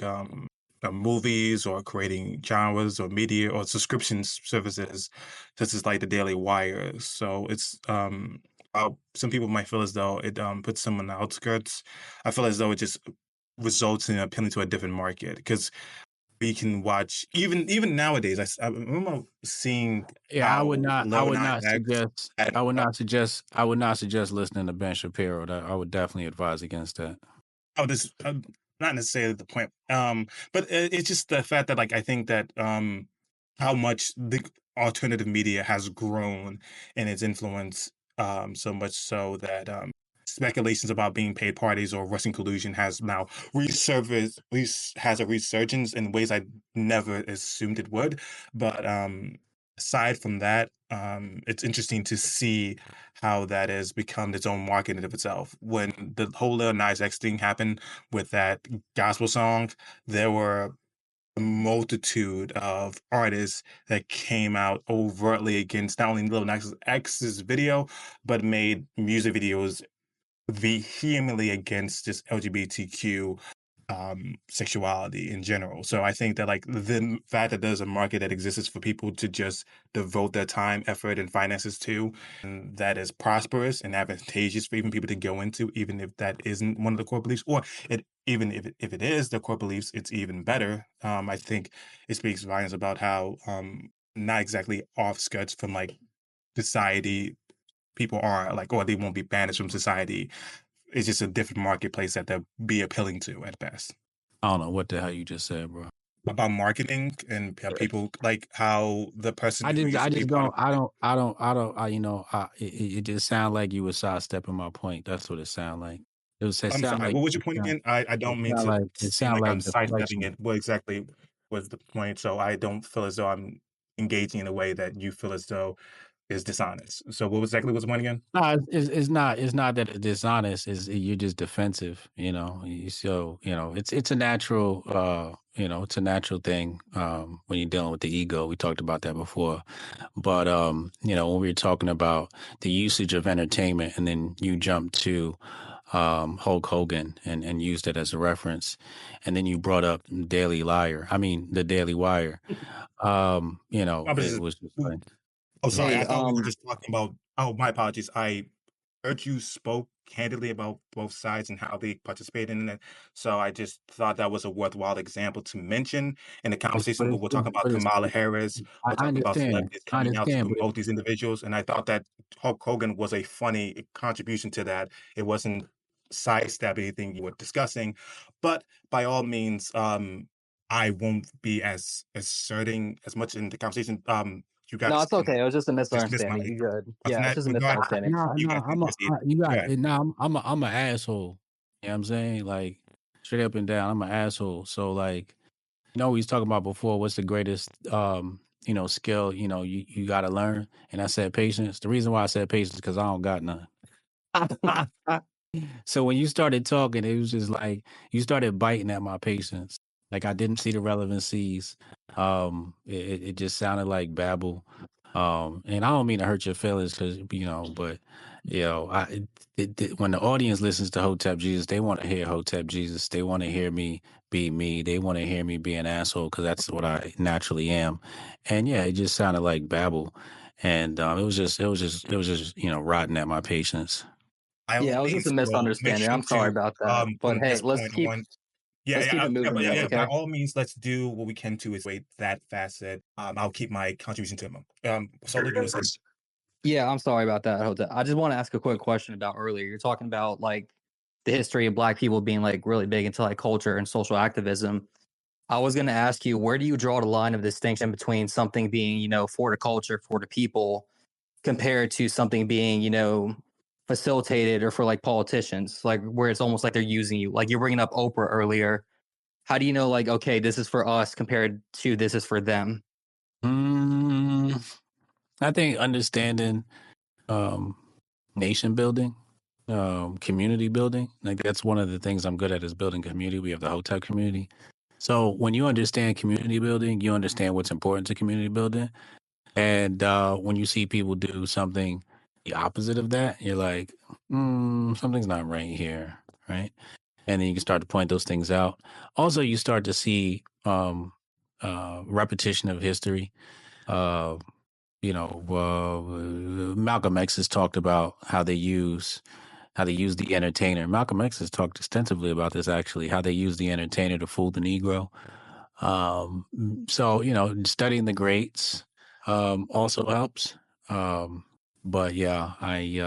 movies or creating genres or media or subscription services, such as like the Daily Wire. So it's some people might feel as though it puts them on the outskirts. I feel as though it just results in appealing to a different market because we can watch even nowadays. I remember seeing Yeah, I would how not. I Lil would Nas not X suggest. had I would not suggest. I would not suggest listening to Ben Shapiro. I would definitely advise against that. oh, this not necessarily the point. But it's just the fact that like I think that how much the alternative media has grown in its influence, so much so that speculations about being paid parties or Russian collusion has now resurfaced, has a resurgence in ways I never assumed it would. But aside from that, it's interesting to see how that has become its own market in and of itself. When the whole Lil Nas X thing happened with that gospel song, there were a multitude of artists that came out overtly against not only Lil Nas X's video, but made music videos vehemently against just LGBTQ sexuality in general. So I think that like the fact that there's a market that exists for people to just devote their time, effort, and finances to, and that is prosperous and advantageous for even people to go into, even if that isn't one of the core beliefs, or it even if it is the core beliefs, it's even better. I think it speaks volumes about how not exactly off skirts from like society people are like, or they won't be banished from society. It's just a different marketplace that they'll be appealing to at best. I don't know what the hell you just said, bro. About marketing and how people like how the person who used I to be just part of don't. It just sound like you were sidestepping my point. That's what it sound like. It I'm sound sorry, like what was your point again? I don't mean to it seem sound like like I'm sidestepping deflection. it. What exactly was the point? So I don't feel as though I'm engaging in a way that you feel as though is dishonest. So what exactly was the point again? No, it's not. It's not that it's dishonest. You're just defensive. So it's a natural. It's a natural thing when you're dealing with the ego. We talked about that before. But when we were talking about the usage of entertainment, and then you jump to Hulk Hogan and used it as a reference, and then you brought up the Daily Wire. Oh, but It was just like, oh, yeah. sorry. hey, I thought we were just talking about. Oh, my apologies. I heard you spoke candidly about both sides and how they participate in it. So I just thought that was a worthwhile example to mention in the conversation But when it's, we're talking about but it's, Kamala Harris, we're I talking about understand. celebrities I coming out to understand, but promote these individuals. And I thought that Hulk Hogan was a funny contribution to that. It wasn't sidestepping anything you were discussing. But by all means, I won't be as asserting as much in the conversation. You no, guys it's can okay. It was just a dismiss my misunderstanding. You good? on Yeah, it's that just a regard. misunderstanding. no, You no, guys can proceed. you Go got ahead. it. No, I'm an asshole. You know what I'm saying? Like straight up and down, I'm an asshole. So like, he's talking about before. What's the greatest, skill? You got to learn. And I said patience. The reason why I said patience because I don't got none. So when you started talking, it was just like you started biting at my patience. Like I didn't see the relevancies. It just sounded like babble. And I don't mean to hurt your feelings because, but, when the audience listens to Hotep Jesus, they want to hear Hotep Jesus. They want to hear me be me. They want to hear me be an asshole because that's what I naturally am. And yeah, it just sounded like babble. And it was just rotting at my patience. By all Yeah, it was just a means, we'll make misunderstanding. sure I'm sorry to about that. But from hey, this point on. Yeah, let's keep yeah, it moving though, by okay? all means, let's do what we can to avoid that facet. I'll keep my contribution to him. Sola, you were saying. Yeah, I'm sorry about that, Jose. I just want to ask a quick question about earlier. You're talking about like the history of Black people being like really big into like culture and social activism. I was going to ask you, where do you draw the line of distinction between something being, for the culture, for the people, compared to something being, facilitated or for like politicians, like where it's almost like they're using you? Like you're bringing up Oprah earlier. How do you know, like, okay, this is for us compared to this is for them? Mm, I think understanding um, nation building, community building. Like that's one of the things I'm good at is building community. We have the Hotep community. So when you understand community building, you understand what's important to community building. And when you see people do something the opposite of that, you're like, something's not right here, right? And then you can start to point those things out. Also, you start to see repetition of history. Uh, Malcolm X has talked about how they use the entertainer. Malcolm X has talked extensively about this actually, how they use the entertainer to fool the Negro. So studying the greats also helps. But yeah, like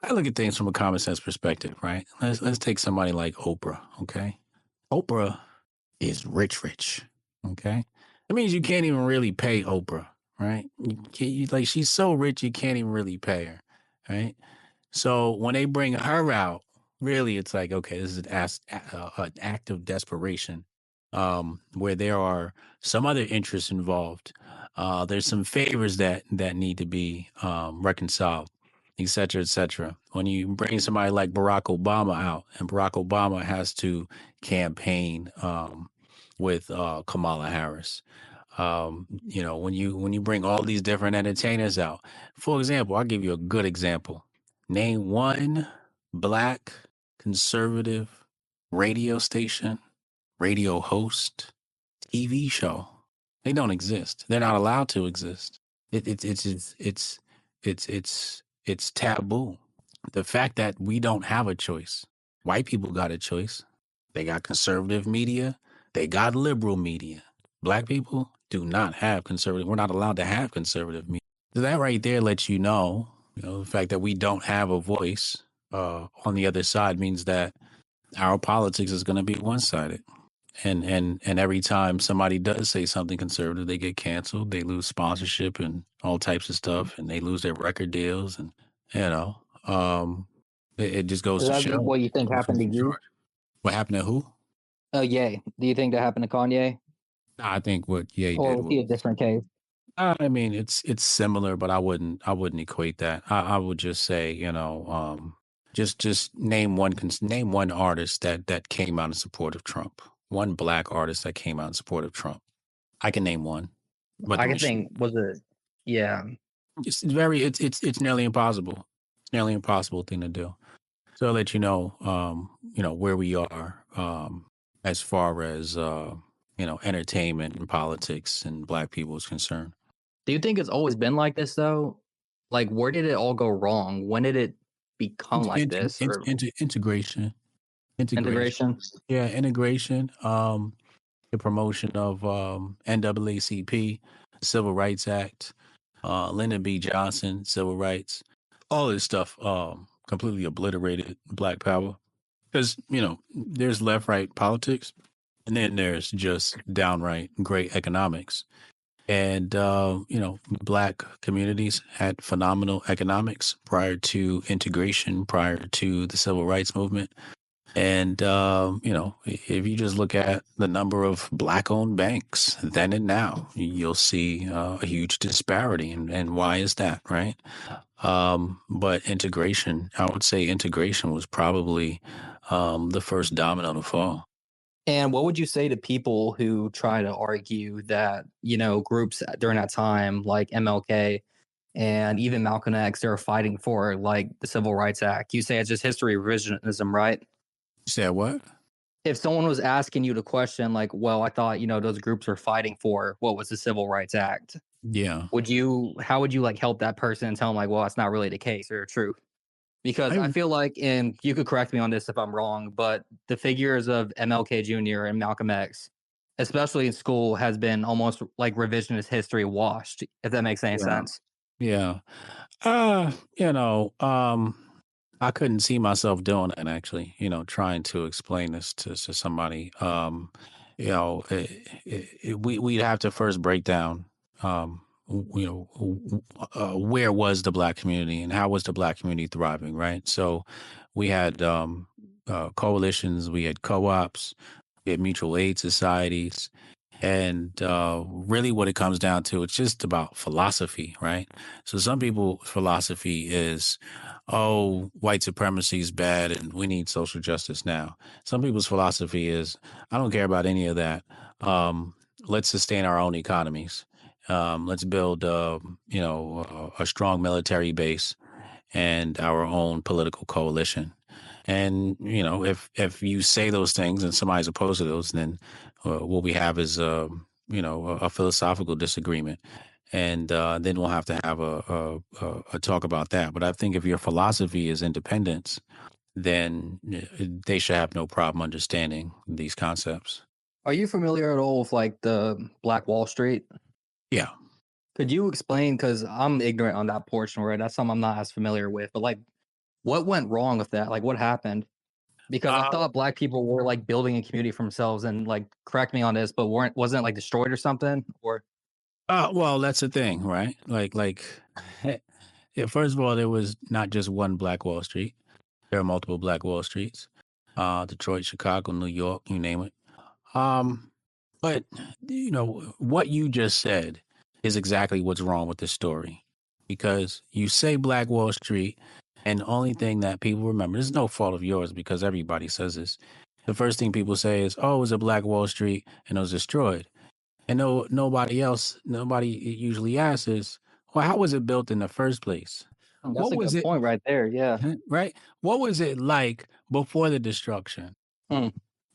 I look at things from a common sense perspective, right? Let's take somebody like Oprah. Okay, Oprah is rich. Okay. That means you can't even really pay Oprah, right? Like she's so rich, you can't even really pay her, right? So when they bring her out, really, it's like, okay, this is an act of desperation, where there are some other interests involved. There's some favors that need to be reconciled, et cetera, et cetera. When you bring somebody like Barack Obama out, and Barack Obama has to campaign with Kamala Harris. When you bring all these different entertainers out, for example, I'll give you a good example. Name one Black conservative radio station, radio host, TV show. They don't exist. They're not allowed to exist. It's taboo. The fact that we don't have a choice. White people got a choice. They got conservative media. They got liberal media. Black people do not have conservative. We're not allowed to have conservative media. So that right there lets the fact that we don't have a voice on the other side means that our politics is going to be one sided. And every time somebody does say something conservative, they get canceled. They lose sponsorship and all types of stuff, and they lose their record deals. And you know, um, it just goes Is to that show what you think happened who's to in you? charge. What happened to who? Oh, Ye. Do you think that happened to Kanye, Nah, I think what Ye or did was was. he a different case? I mean, it's similar, but I wouldn't equate that. I would just say, just name one artist that came out in support of Trump. One Black artist that came out in support of Trump. I can name one, but I the can machine. think, was it? Yeah. It's nearly impossible. It's nearly impossible thing to do. So I'll let where we are, as far as entertainment and politics and Black people is concerned. Do you think it's always been like this though? Like, where did it all go wrong? When did it become like this? Or Integration. integration? Yeah, integration. The promotion of NAACP, Civil Rights Act, Lyndon B. Johnson, civil rights, all this stuff completely obliterated Black power. Because, there's left right politics, and then there's just downright great economics. And, Black communities had phenomenal economics prior to integration, prior to the civil rights movement. And, if you just look at the number of Black owned banks then and now, you'll see a huge disparity. And why is that, right? But integration, I would say integration was probably the first domino to fall. And what would you say to people who try to argue that, groups during that time, like MLK and even Malcolm X, they're fighting for like the Civil Rights Act? You say it's just history revisionism, right? You said what? If someone was asking you the question, like, well, I thought, those groups were fighting for what was the Civil Rights Act, Yeah. how would you like help that person and tell them like, well, that's not really the case or true? Because I I feel like, and you could correct me on this if I'm wrong, but the figures of MLK Jr. and Malcolm X, especially in school, has been almost like revisionist history washed, if that makes any yeah. sense. Yeah. You know, I couldn't see myself doing it actually, trying to explain this to somebody. We'd have to first break down, where was the black community and how was the black community thriving, right? So we had coalitions, we had co-ops, we had mutual aid societies. And really, what it comes down to, it's just about philosophy, right? So some people's philosophy is, oh, white supremacy is bad and we need social justice now. Some people's philosophy is, I don't care about any of that. Let's sustain our own economies. Let's build, a strong military base and our own political coalition. And if you say those things and somebody's opposed to those, then what we have is a philosophical disagreement, and then we'll have to have a talk about that. But I think if your philosophy is independence, then they should have no problem understanding these concepts. Are you familiar at all with like the Black Wall Street? Yeah. Could you explain? Because I'm ignorant on that portion, right? That's something I'm not as familiar with. But like, what went wrong with that? Like, what happened? Because I Uh, thought black people were like building a community for themselves, and like, correct me on this, but wasn't it like destroyed or something? Or well, that's the thing, right? Yeah, first of all, there was not just one Black Wall Street. There are multiple Black Wall Streets. Detroit, Chicago, New York, you name it. Um, but what you just said is exactly what's wrong with this story, because you say Black Wall Street, and the only thing that people remember, this is no fault of yours because everybody says this. The first thing people say is, "Oh, it was a Black Wall Street and it was destroyed," and nobody usually asks is, "Well, how was it built in the first place? that's What a was good it?" point right there. Yeah. Right? What was it like before the destruction? Hmm.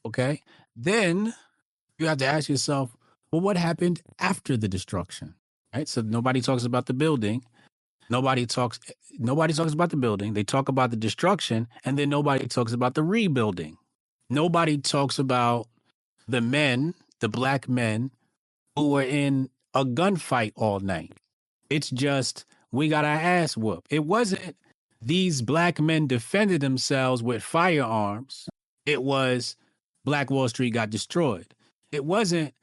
Okay. Then you have to ask yourself, well, what happened after the destruction? Right. So nobody talks about the building. Nobody talks about the building. They talk about the destruction, and then nobody talks about the rebuilding. Nobody talks about the black men who were in a gunfight all night. It's just we got our ass whooped. It wasn't these black men defended themselves with firearms. It was Black Wall Street got destroyed. It wasn't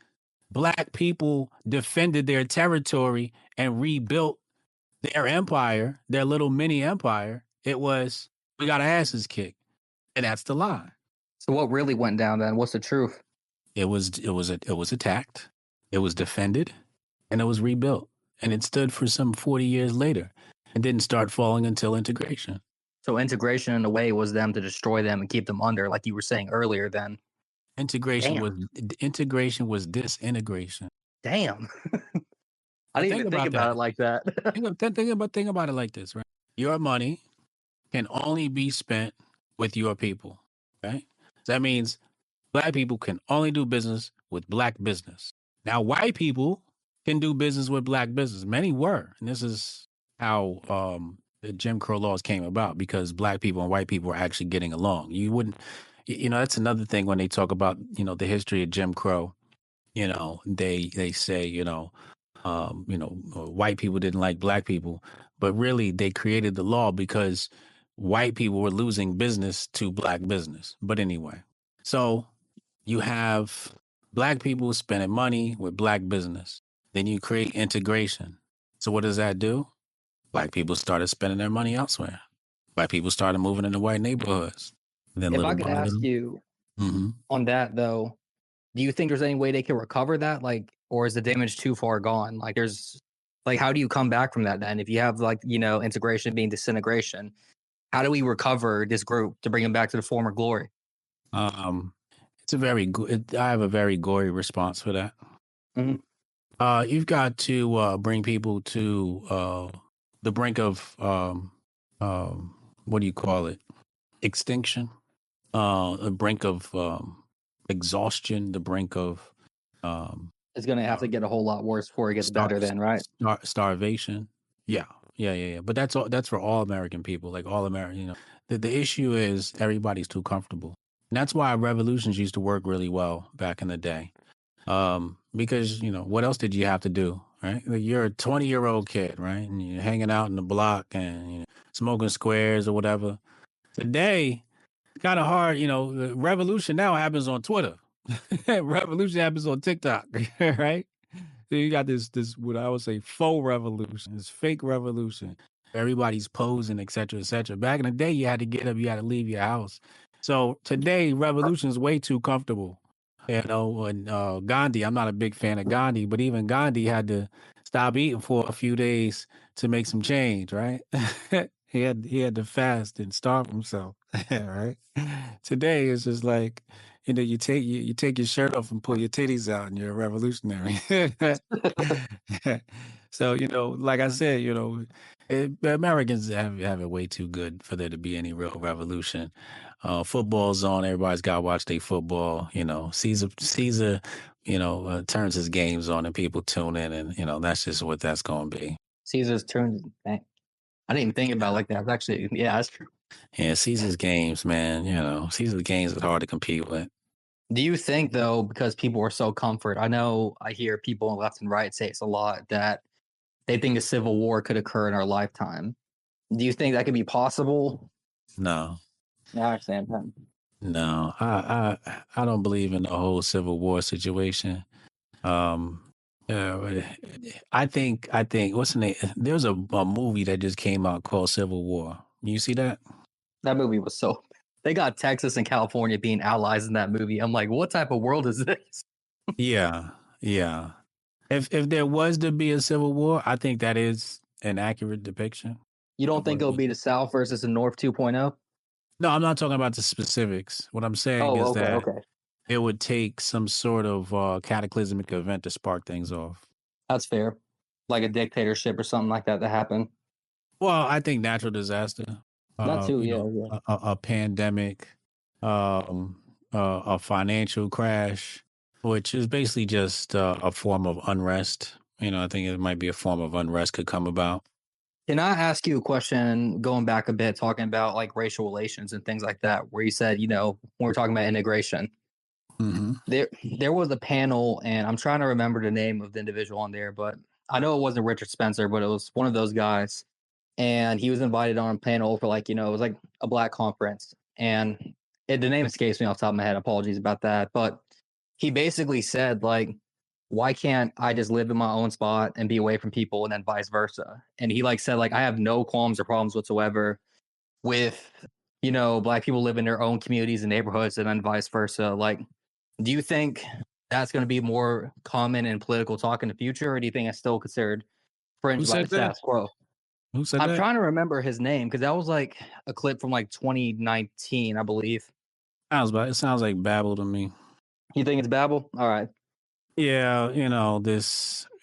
black people defended their territory and rebuilt their empire, their little mini empire. It was we got our asses kicked. And that's the lie. So what really went down then? What's the truth? It was attacked, it was defended, and it was rebuilt. And it stood for some 40 years later and didn't start falling until integration. So integration in a way was them to destroy them and keep them under, like you were saying earlier. Then, Integration damn, was disintegration. damn, I But didn't think even think about about that. it like that. Think about it like this, right? Your money can only be spent with your people, right? So that means black people can only do business with black business. Now, white people can do business with black business. Many were, and this is how the Jim Crow laws came about, because black people and white people were actually getting along. You wouldn't, that's another thing when they talk about the history of Jim Crow. They say white people didn't like black people, but really they created the law because white people were losing business to black business. But anyway, so you have black people spending money with black business. Then you create integration. So what does that do? Black people started spending their money elsewhere. Black people started moving into white neighborhoods. And then If little I could by ask little. you Mm-hmm. on that though, do you think there's any way they can recover that? Like, or is the damage too far gone? Like, how do you come back from that then? If you have like, integration being disintegration, how do we recover this group to bring them back to the former glory? Um, It's a very good. I have a very gory response for that. Mhm. You've got to bring people to the brink of what do you call it? Extinction. The brink of exhaustion. The brink of It's going to have to get a whole lot worse before it gets better then, right? starvation. Yeah. But that's all. That's for all American people. Like all American. You know, the issue is everybody's too comfortable. And that's why revolutions used to work really well back in the day. Because you know what else did you have to do, right? Like you're a 20-year-old kid, right, and you're hanging out in the block and smoking squares or whatever. Today, it's kind of hard. You know, the revolution now happens on Twitter. Revolution happens on TikTok, right? So you got this what I would say faux revolution, this fake revolution. Everybody's posing, et cetera, et cetera. Back in the day, you had to get up, you had to leave your house. So today, revolution is way too comfortable. You know, and Gandhi, I'm not a big fan of Gandhi, but even Gandhi had to stop eating for a few days to make some change, right? he had to fast and starve himself, right? Today it's just like, you know, you take your shirt off and pull your titties out, and you're a revolutionary. So you know, like I said, you know, Americans have it way too good for there to be any real revolution. Football's on; everybody's got to watch their football. You know, Caesar, you know, turns his games on, and people tune in, and you know, that's just what that's going to be. Caesar's turn. I didn't even think about it like that. It's actually, yeah, that's true. Yeah, Caesar's games, man. You know, Caesar's games is hard to compete with. Do you think, though, because people are so comfort, I know I hear people on left and right say it's a lot that they think a civil war could occur in our lifetime. Do you think that could be possible? No, Yeah, I understand that. no, I don't believe in the whole Civil War situation. Um, I think what's the name? There's a movie that just came out called Civil War. You see that? That movie was so. They got Texas and California being allies in that movie. I'm like, what type of world is this? Yeah, yeah. If there was to be a civil war, I think that is an accurate depiction You don't of think what. it'll be the South versus the North 2.0? No, I'm not talking about the specifics. What I'm saying Oh, is okay, that okay. it would take some sort of cataclysmic event to spark things off. That's fair. Like a dictatorship or something like that happen. Well, I think natural disaster, That too, you yeah, know, yeah. a pandemic, a financial crash, which is basically just a form of unrest. You know, I think it might be a form of unrest could come about. Can I ask you a question going back a bit, talking about like racial relations and things like that, where you said, you know, when we're talking about integration, Mm-hmm. there was a panel, and I'm trying to remember the name of the individual on there, but I know it wasn't Richard Spencer, but it was one of those guys. And he was invited on a panel for like, you know, it was like a black conference. And the name escapes me off the top of my head. Apologies about that. But he basically said, like, why can't I just live in my own spot and be away from people and then vice versa? And he like said, like, I have no qualms or problems whatsoever with, you know, black people live in their own communities and neighborhoods and then vice versa. Like, do you think that's going to be more common in political talk in the future, or do you think it's still considered Who fringe by the said that? status quo? Who said I'm that? trying to remember his name because that was like a clip from like 2019, I believe. It sounds like babble to me. You think it's Babel? All right. Yeah, you know,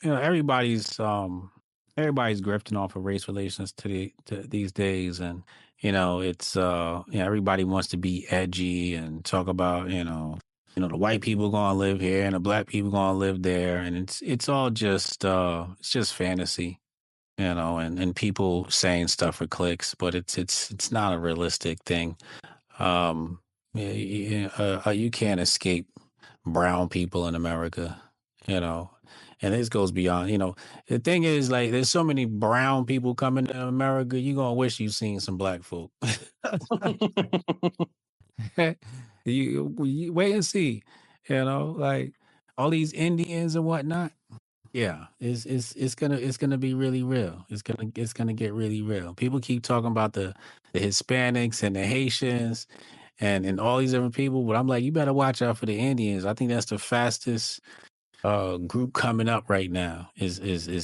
everybody's grifting off of race relations to these days, and you know, it's everybody wants to be edgy and talk about, the white people gonna live here and the black people gonna live there, and it's all just it's just fantasy, you know, and people saying stuff for clicks, but it's not a realistic thing. You can't escape brown people in America, you know, and this goes beyond, you know, the thing is, like, there's so many brown people coming to America, you're gonna wish you seen some black folk. You wait and see, you know, like all these Indians and whatnot. Yeah, it's gonna be really real. It's gonna get really real. People keep talking about the Hispanics and the Haitians and all these different people, but I'm like, you better watch out for the Indians. I think that's the fastest group coming up right now is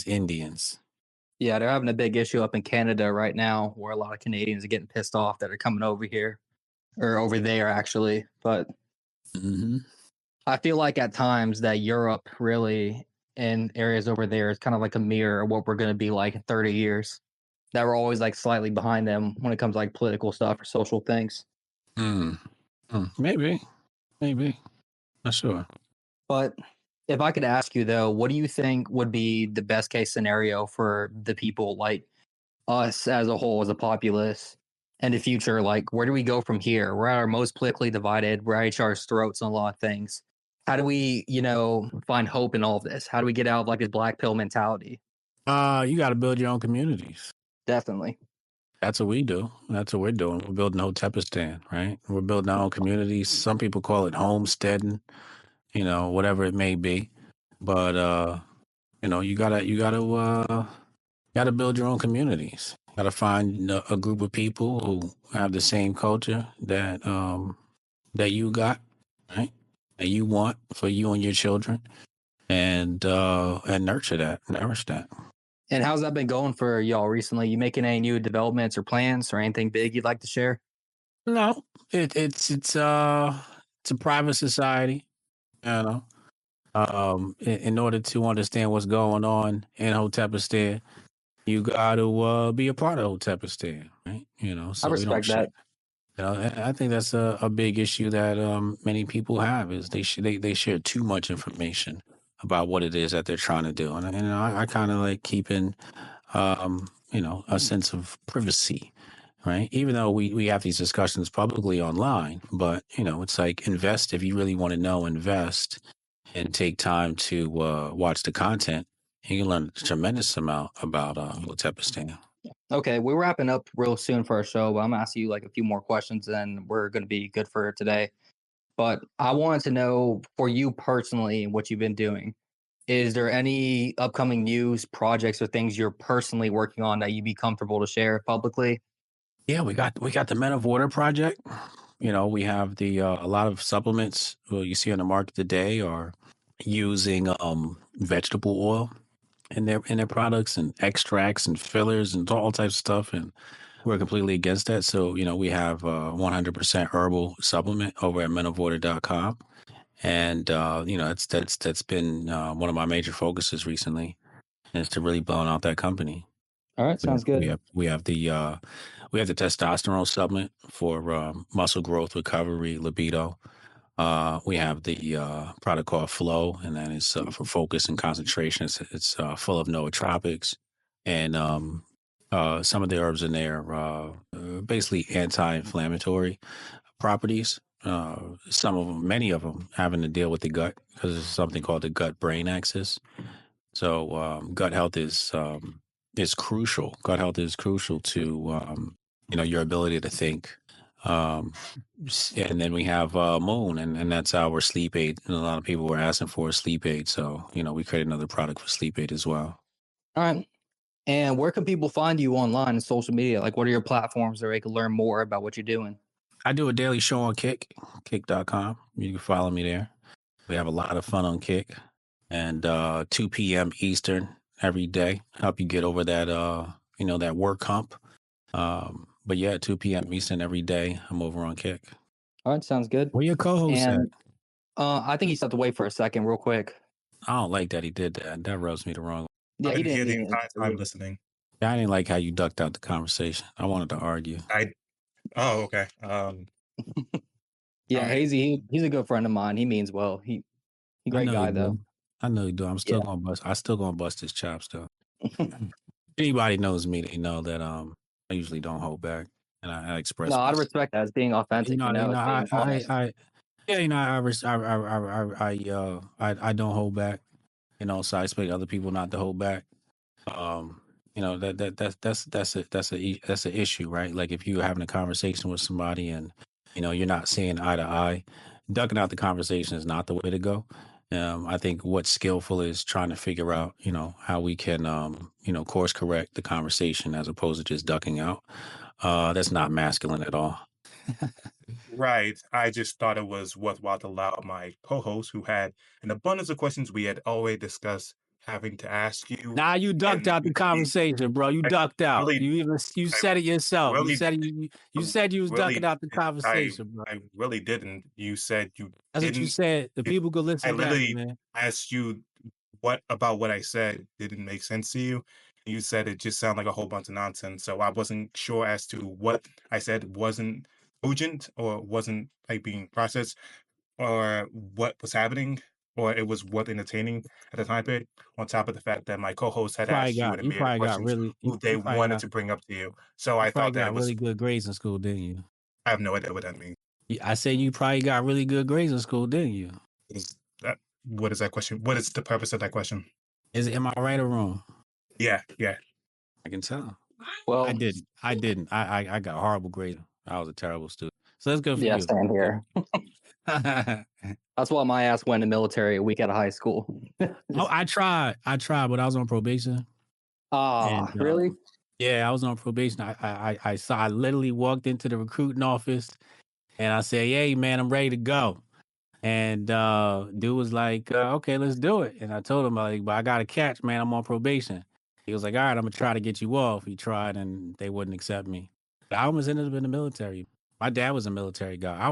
Indians. Yeah, they're having a big issue up in Canada right now where a lot of Canadians are getting pissed off that are coming over here or over there, actually. But Mm-hmm. I feel like at times that Europe really and areas over there is kind of like a mirror of what we're going to be like in 30 years. That we're always like slightly behind them when it comes to like political stuff or social things. Maybe. Not sure. But if I could ask you though, what do you think would be the best case scenario for the people like us as a whole, as a populace, in the future? Like, where do we go from here? We're at our most politically divided. We're at each other's throats on a lot of things. How do we, find hope in all of this? How do we get out of like this black pill mentality? You got to build your own communities. Definitely. That's what we do. That's what we're doing. We're building Hotepistan, right? We're building our own communities. Some people call it homesteading, whatever it may be. But you gotta build your own communities. Gotta find a group of people who have the same culture that you got, right? That you want for you and your children, and nourish that. And how's that been going for y'all recently? You making any new developments or plans or anything big you'd like to share? No, it's a private society, you know. In order to understand what's going on in Hotepistan, you got to be a part of Hotepistan, right? I So we don't respect share. that. I think that's a big issue that many people have is they share too much information about what it is that they're trying to do, and I kind of like keeping a sense of privacy, right? Even though we have these discussions publicly online, but it's like invest if you really want to know, invest and take time to watch the content. And you can learn a tremendous amount about Hotepistan. Okay, we're wrapping up real soon for our show, but I'm gonna ask you like a few more questions and we're gonna be good for today. But I wanted to know for you personally what you've been doing. Is there any upcoming news, projects, or things you're personally working on that you'd be comfortable to share publicly? Yeah, we got the Men of Water project. We have the a lot of supplements you see on the market today are using vegetable oil in their products and extracts and fillers and all types of stuff, and we're completely against that. So we have 100% herbal supplement over at menofwater.com, and that's been one of my major focuses recently is to really blow out that company. All right, sounds good. We have the testosterone supplement for muscle growth, recovery, libido. We have the product called Flow, and that is for focus and concentration. It's full of nootropics, and some of the herbs in there are basically anti-inflammatory properties. Some of them, many of them, having to deal with the gut because there's something called the gut-brain axis. So gut health is crucial. Gut health is crucial to your ability to think. Um, and then we have Moon, and that's our sleep aid. And a lot of people were asking for a sleep aid, so we created another product for sleep aid as well. All right. And where can people find you online and social media? Like, what are your platforms where they can learn more about what you're doing? I do a daily show on kick.com. You can follow me there. We have a lot of fun on Kick, and 2 p.m. Eastern every day. Help you get over that that work hump. But yeah, 2 p.m. Eastern every day. I'm over on Kick. All right, sounds good. Where your co-host at? And I think he stepped away for a second, real quick. I don't like that he did that. That rubs me the wrong way. Yeah, I've he been here didn't the entire time listening. Yeah, I didn't like how you ducked out the conversation. I wanted to argue. Oh, okay. Yeah, right. Hazy, he's a good friend of mine. He means well. He great guy though. I know you do. I'm still gonna bust his chops though. Anybody knows me, they know that I usually don't hold back and I express. No, I respect that as being authentic. I don't hold back. So I expect other people not to hold back. That's an issue, right? Like if you're having a conversation with somebody and you're not seeing eye to eye, ducking out the conversation is not the way to go. I think what's skillful is trying to figure out, how we can, course correct the conversation as opposed to just ducking out. That's not masculine at all. Right. I just thought it was worthwhile to allow my co-host, who had an abundance of questions we had already discussed, having to ask you. Nah, you ducked out the conversation, bro. You ducked out. Really, You said it yourself. really, You said you said you was ducking out the I conversation, bro. I really didn't. You said you That's what you didn't. said. The people could I listen back, literally man. asked you what about what I said didn't make sense to you. You said it just sounded like a whole bunch of nonsense. So I wasn't sure as to what I said wasn't urgent or wasn't like being processed or what was happening or it was what entertaining at the time period. On top of the fact that my co-host had asked you an You immediate probably got questions really who they you probably wanted got to bring up to you. So you I probably thought that got it was. really good grades in school, didn't you? I have no idea what that means. I said you probably got really good grades in school, didn't you? What is that question? What is the purpose of that question? Am I right or wrong? Yeah. I can tell. Well, I didn't. I got horrible grades. I was a terrible student. So that's good for yeah, you. same here. That's why my ass went in the military a week out of high school. I tried, but I was on probation. Really? Yeah, I was on probation. I literally walked into the recruiting office and I said, "Hey, man, I'm ready to go." And dude was like, "Okay, let's do it." And I told him, like, "But I got a catch, man. I'm on probation." He was like, "All right, I'm gonna try to get you off." He tried, and they wouldn't accept me. But I almost ended up in the military. My dad was a military guy. I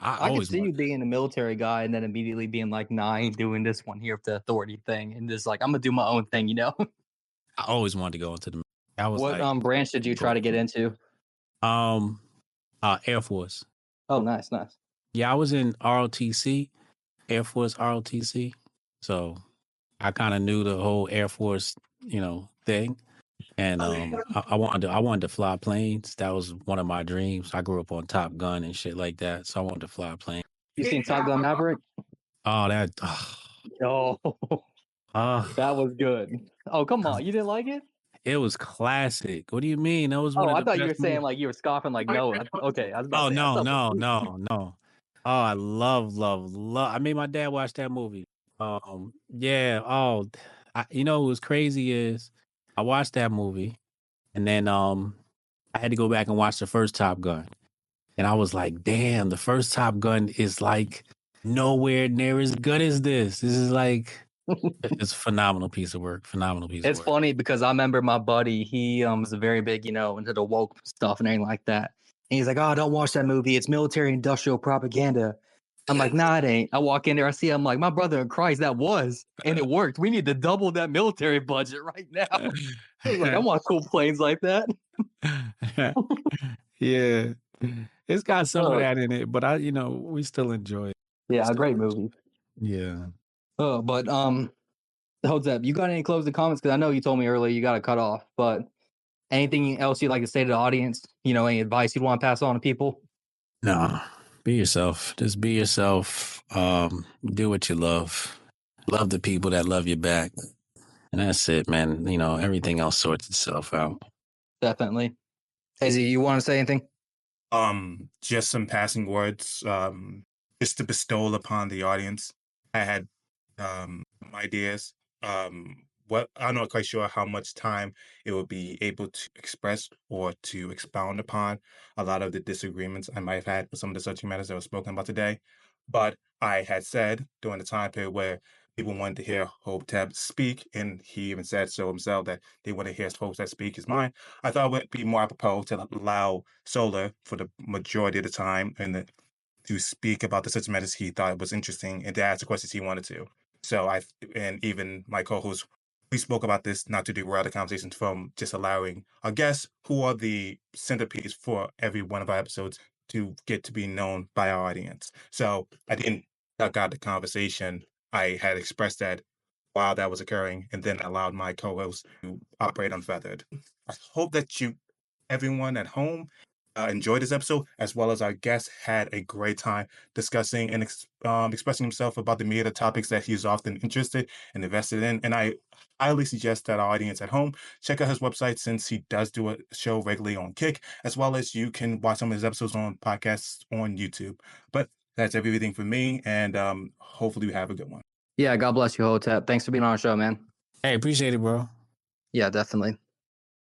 I could always see you wanted. being a military guy and then immediately being like, nah, I ain't doing this one here with the authority thing. And just like, I'm going to do my own thing, you know? I always wanted to go into the. I was What like, branch did you try to get into? Air Force. Oh, nice. Yeah, I was in ROTC, Air Force ROTC. So I kind of knew the whole Air Force, thing. And I wanted to fly planes. That was one of my dreams. I grew up on Top Gun and shit like that, so I wanted to fly a plane. You seen Top Gun Maverick? Oh, that. Oh, that was good. Oh, come on. You didn't like it? It was classic. What do you mean? That was one Oh, of I the thought you best were saying movies. like you were scoffing like no. Okay, I was about Oh to say I no, thought no, no, no. Oh, I love. I made my dad watch that movie. Yeah. Oh, what was crazy is I watched that movie, and then I had to go back and watch the first Top Gun. And I was like, damn, the first Top Gun is like nowhere near as good as this. This is like, it's a phenomenal piece of work. It's funny because I remember my buddy, he was very big, into the woke stuff and everything like that. And he's like, oh, don't watch that movie. It's military industrial propaganda. I'm like, nah, it ain't. I walk in there, I see, I'm like, my brother in Christ, that was. And it worked. We need to double that military budget right now. I was like, I want cool planes like that. Yeah. It's got some of that in it, but we still enjoy it. Yeah, a great movie. Yeah. But Hotep, you got any closing comments? Because I know you told me earlier you got to cut off, but anything else you'd like to say to the audience? Any advice you'd want to pass on to people? No, be yourself. Just be yourself. Do what you love. Love the people that love you back. And that's it, man. Everything else sorts itself out. Definitely. Hazy, you want to say anything? Just some passing words, just to bestow upon the audience. I had ideas. I'm not quite sure how much time it will be able to express or to expound upon a lot of the disagreements I might have had with some of the subject matters that were spoken about today. But I had said during the time period where people wanted to hear Hotep speak, and he even said so himself that they want to hear Hotep speak his mind. I thought it would be more apropos to allow Sola for the majority of the time to speak about the subject matters he thought was interesting and to ask the questions he wanted to. So and even my co-host, we spoke about this not to derail the conversations from just allowing our guests, who are the centerpiece for every one of our episodes, to get to be known by our audience. So I didn't duck out the conversation. I had expressed that while that was occurring, and then allowed my co-host to operate unfeathered. I hope that everyone at home, enjoyed this episode, as well as our guest had a great time discussing and expressing himself about the myriad of topics that he's often interested and invested in. And I highly suggest that our audience at home check out his website, since he does do a show regularly on Kick, as well as you can watch some of his episodes on podcasts on YouTube. But that's everything for me, and hopefully we have a good one. Yeah, God bless you, Hotep. Thanks for being on our show, man. Hey, appreciate it, bro. Yeah, definitely.